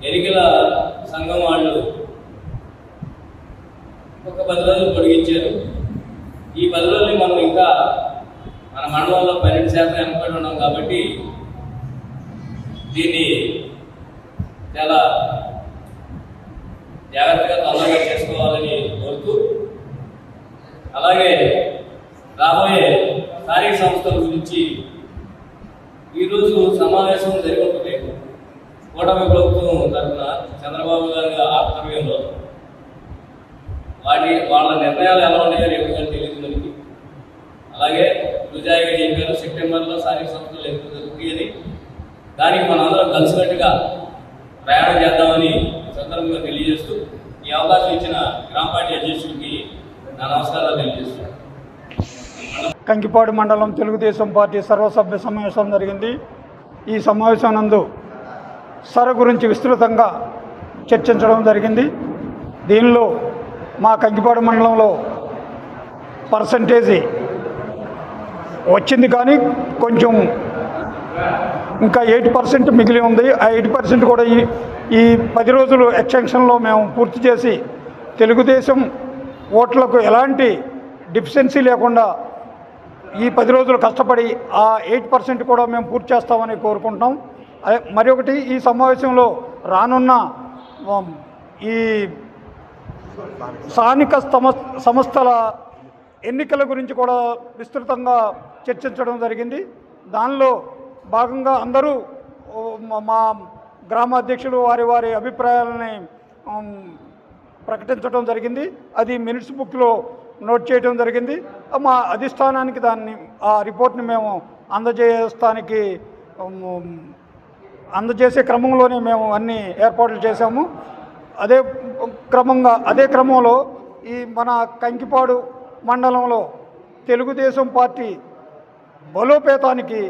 ఎన్నికల సంఘం వాళ్ళు ఒక 10 రోజులు పొడిగించారు. ఈ 10 రోజులు మనం ఇంకా మన మండలంలో 12% వెనకబడి ఉన్నాం కాబట్టి దీన్ని చాలా జాగ్రత్తగా తొందరగా చేసుకోవాలని కోరుతూ, అలాగే రాబోయే స్థానిక సంస్థల గురించి ఈరోజు సమావేశం జరిగి ఉంటుంది. కూటమి ప్రభుత్వం తరఫున చంద్రబాబు గారి ఆధ్వర్యంలో వాళ్ళ నిర్ణయాలు ఎలా ఉన్నాయో రేపు కానీ తెలియదు మనకి. అలాగే రుజాయిగా చెప్పారు సెప్టెంబర్లో స్థానిక సంస్థలు ఎన్నికలు జరుగుతాయని, దానికి మనందరం కలిసికట్టుగా ప్రయాణం చేద్దామని సందర్భంగా తెలియజేస్తూ ఈ అవకాశం ఇచ్చిన గ్రామ పార్టీ అధ్యక్షుడికి నా నమస్కారాలు తెలియజేస్తున్నాను. కంకిపాడు మండలం తెలుగుదేశం పార్టీ సర్వసభ్య సమావేశం జరిగింది. ఈ సమావేశం నందు సర గురించి విస్తృతంగా చర్చించడం జరిగింది. దీనిలో మా కంకిపాడు మండలంలో పర్సంటేజీ వచ్చింది, కానీ కొంచెం ఇంకా 8% మిగిలి ఉంది. ఆ 8% కూడా ఈ 10 రోజులు ఎక్స్టెన్షన్లో మేము పూర్తి చేసి తెలుగుదేశం ఓట్లకు ఎలాంటి డిఫిషియన్సీ లేకుండా ఈ 10 రోజులు కష్టపడి ఆ 8% కూడా మేము పూర్తి చేస్తామని కోరుకుంటున్నాం. మరొకటి, ఈ సమావేశంలో రానున్న ఈ స్థానిక సంస్థల ఎన్నికల గురించి కూడా విస్తృతంగా చర్చించడం జరిగింది. దానిలో భాగంగా అందరూ మా గ్రామ అధ్యక్షులు వారి అభిప్రాయాలని ప్రకటించడం జరిగింది. అది మినిట్స్ బుక్లో నోట్ చేయడం జరిగింది. మా అధిష్టానానికి ఆ రిపోర్ట్ని మేము అందజేసే క్రమంలోనే మేము అన్ని ఏర్పాట్లు చేశాము. అదే క్రమంలో ఈ మన కంకిపాడు మండలంలో తెలుగుదేశం పార్టీ బలోపేతానికి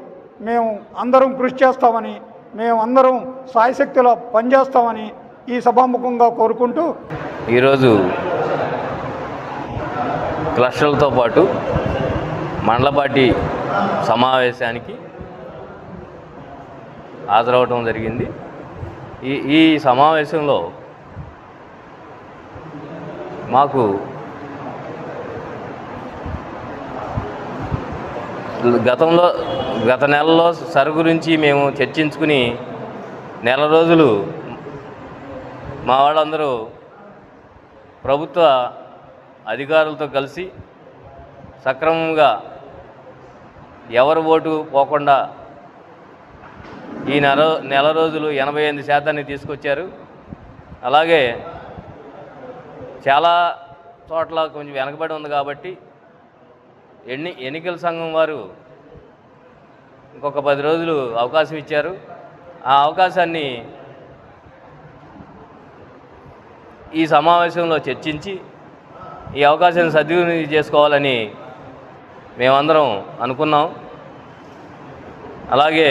మేము అందరం కృషి చేస్తామని, మేము అందరం సాయశక్తిలో పనిచేస్తామని ఈ సభాముఖంగా కోరుకుంటూ, ఈరోజు క్లస్టర్లతో పాటు మండల పార్టీ సమావేశానికి హాజరవడం జరిగింది. ఈ సమావేశంలో మాకు గత నెలలో సరు గురించి మేము చర్చించుకుని నెల రోజులు మా వాళ్ళందరూ ప్రభుత్వ అధికారులతో కలిసి సక్రమంగా ఎవరి ఓటు పోకుండా ఈ నెల రోజులు 88% తీసుకొచ్చారు. అలాగే చాలా చోట్ల కొంచెం వెనకబడి ఉంది కాబట్టి ఎన్నికల సంఘం వారు ఇంకొక 10 రోజులు అవకాశం ఇచ్చారు. ఆ అవకాశాన్ని ఈ సమావేశంలో చర్చించి ఈ అవకాశాన్ని సద్వినియోగం చేసుకోవాలని మేమందరం అనుకున్నాం. అలాగే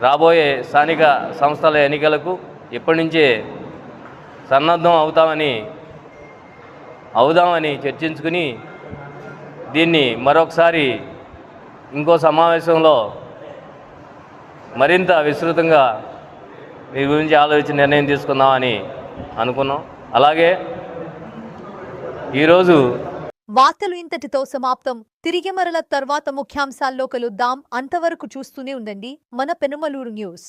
రాబోయే స్థానిక సంస్థల ఎన్నికలకు ఇప్పటి నుంచే సన్నద్ధం అవుదామని చర్చించుకుని దీన్ని మరొకసారి ఇంకో సమావేశంలో మరింత విస్తృతంగా మీ గురించి ఆలోచించి నిర్ణయం తీసుకుందామని అనుకున్నాం. అలాగే ఈరోజు వార్తలు ఇంతటితో సమాప్తం. తిరిగి మరల తర్వాత ముఖ్యాంశాల్లో కలుద్దాం. అంతవరకు చూస్తూనే ఉండండి మన పెనుమలూరు న్యూస్.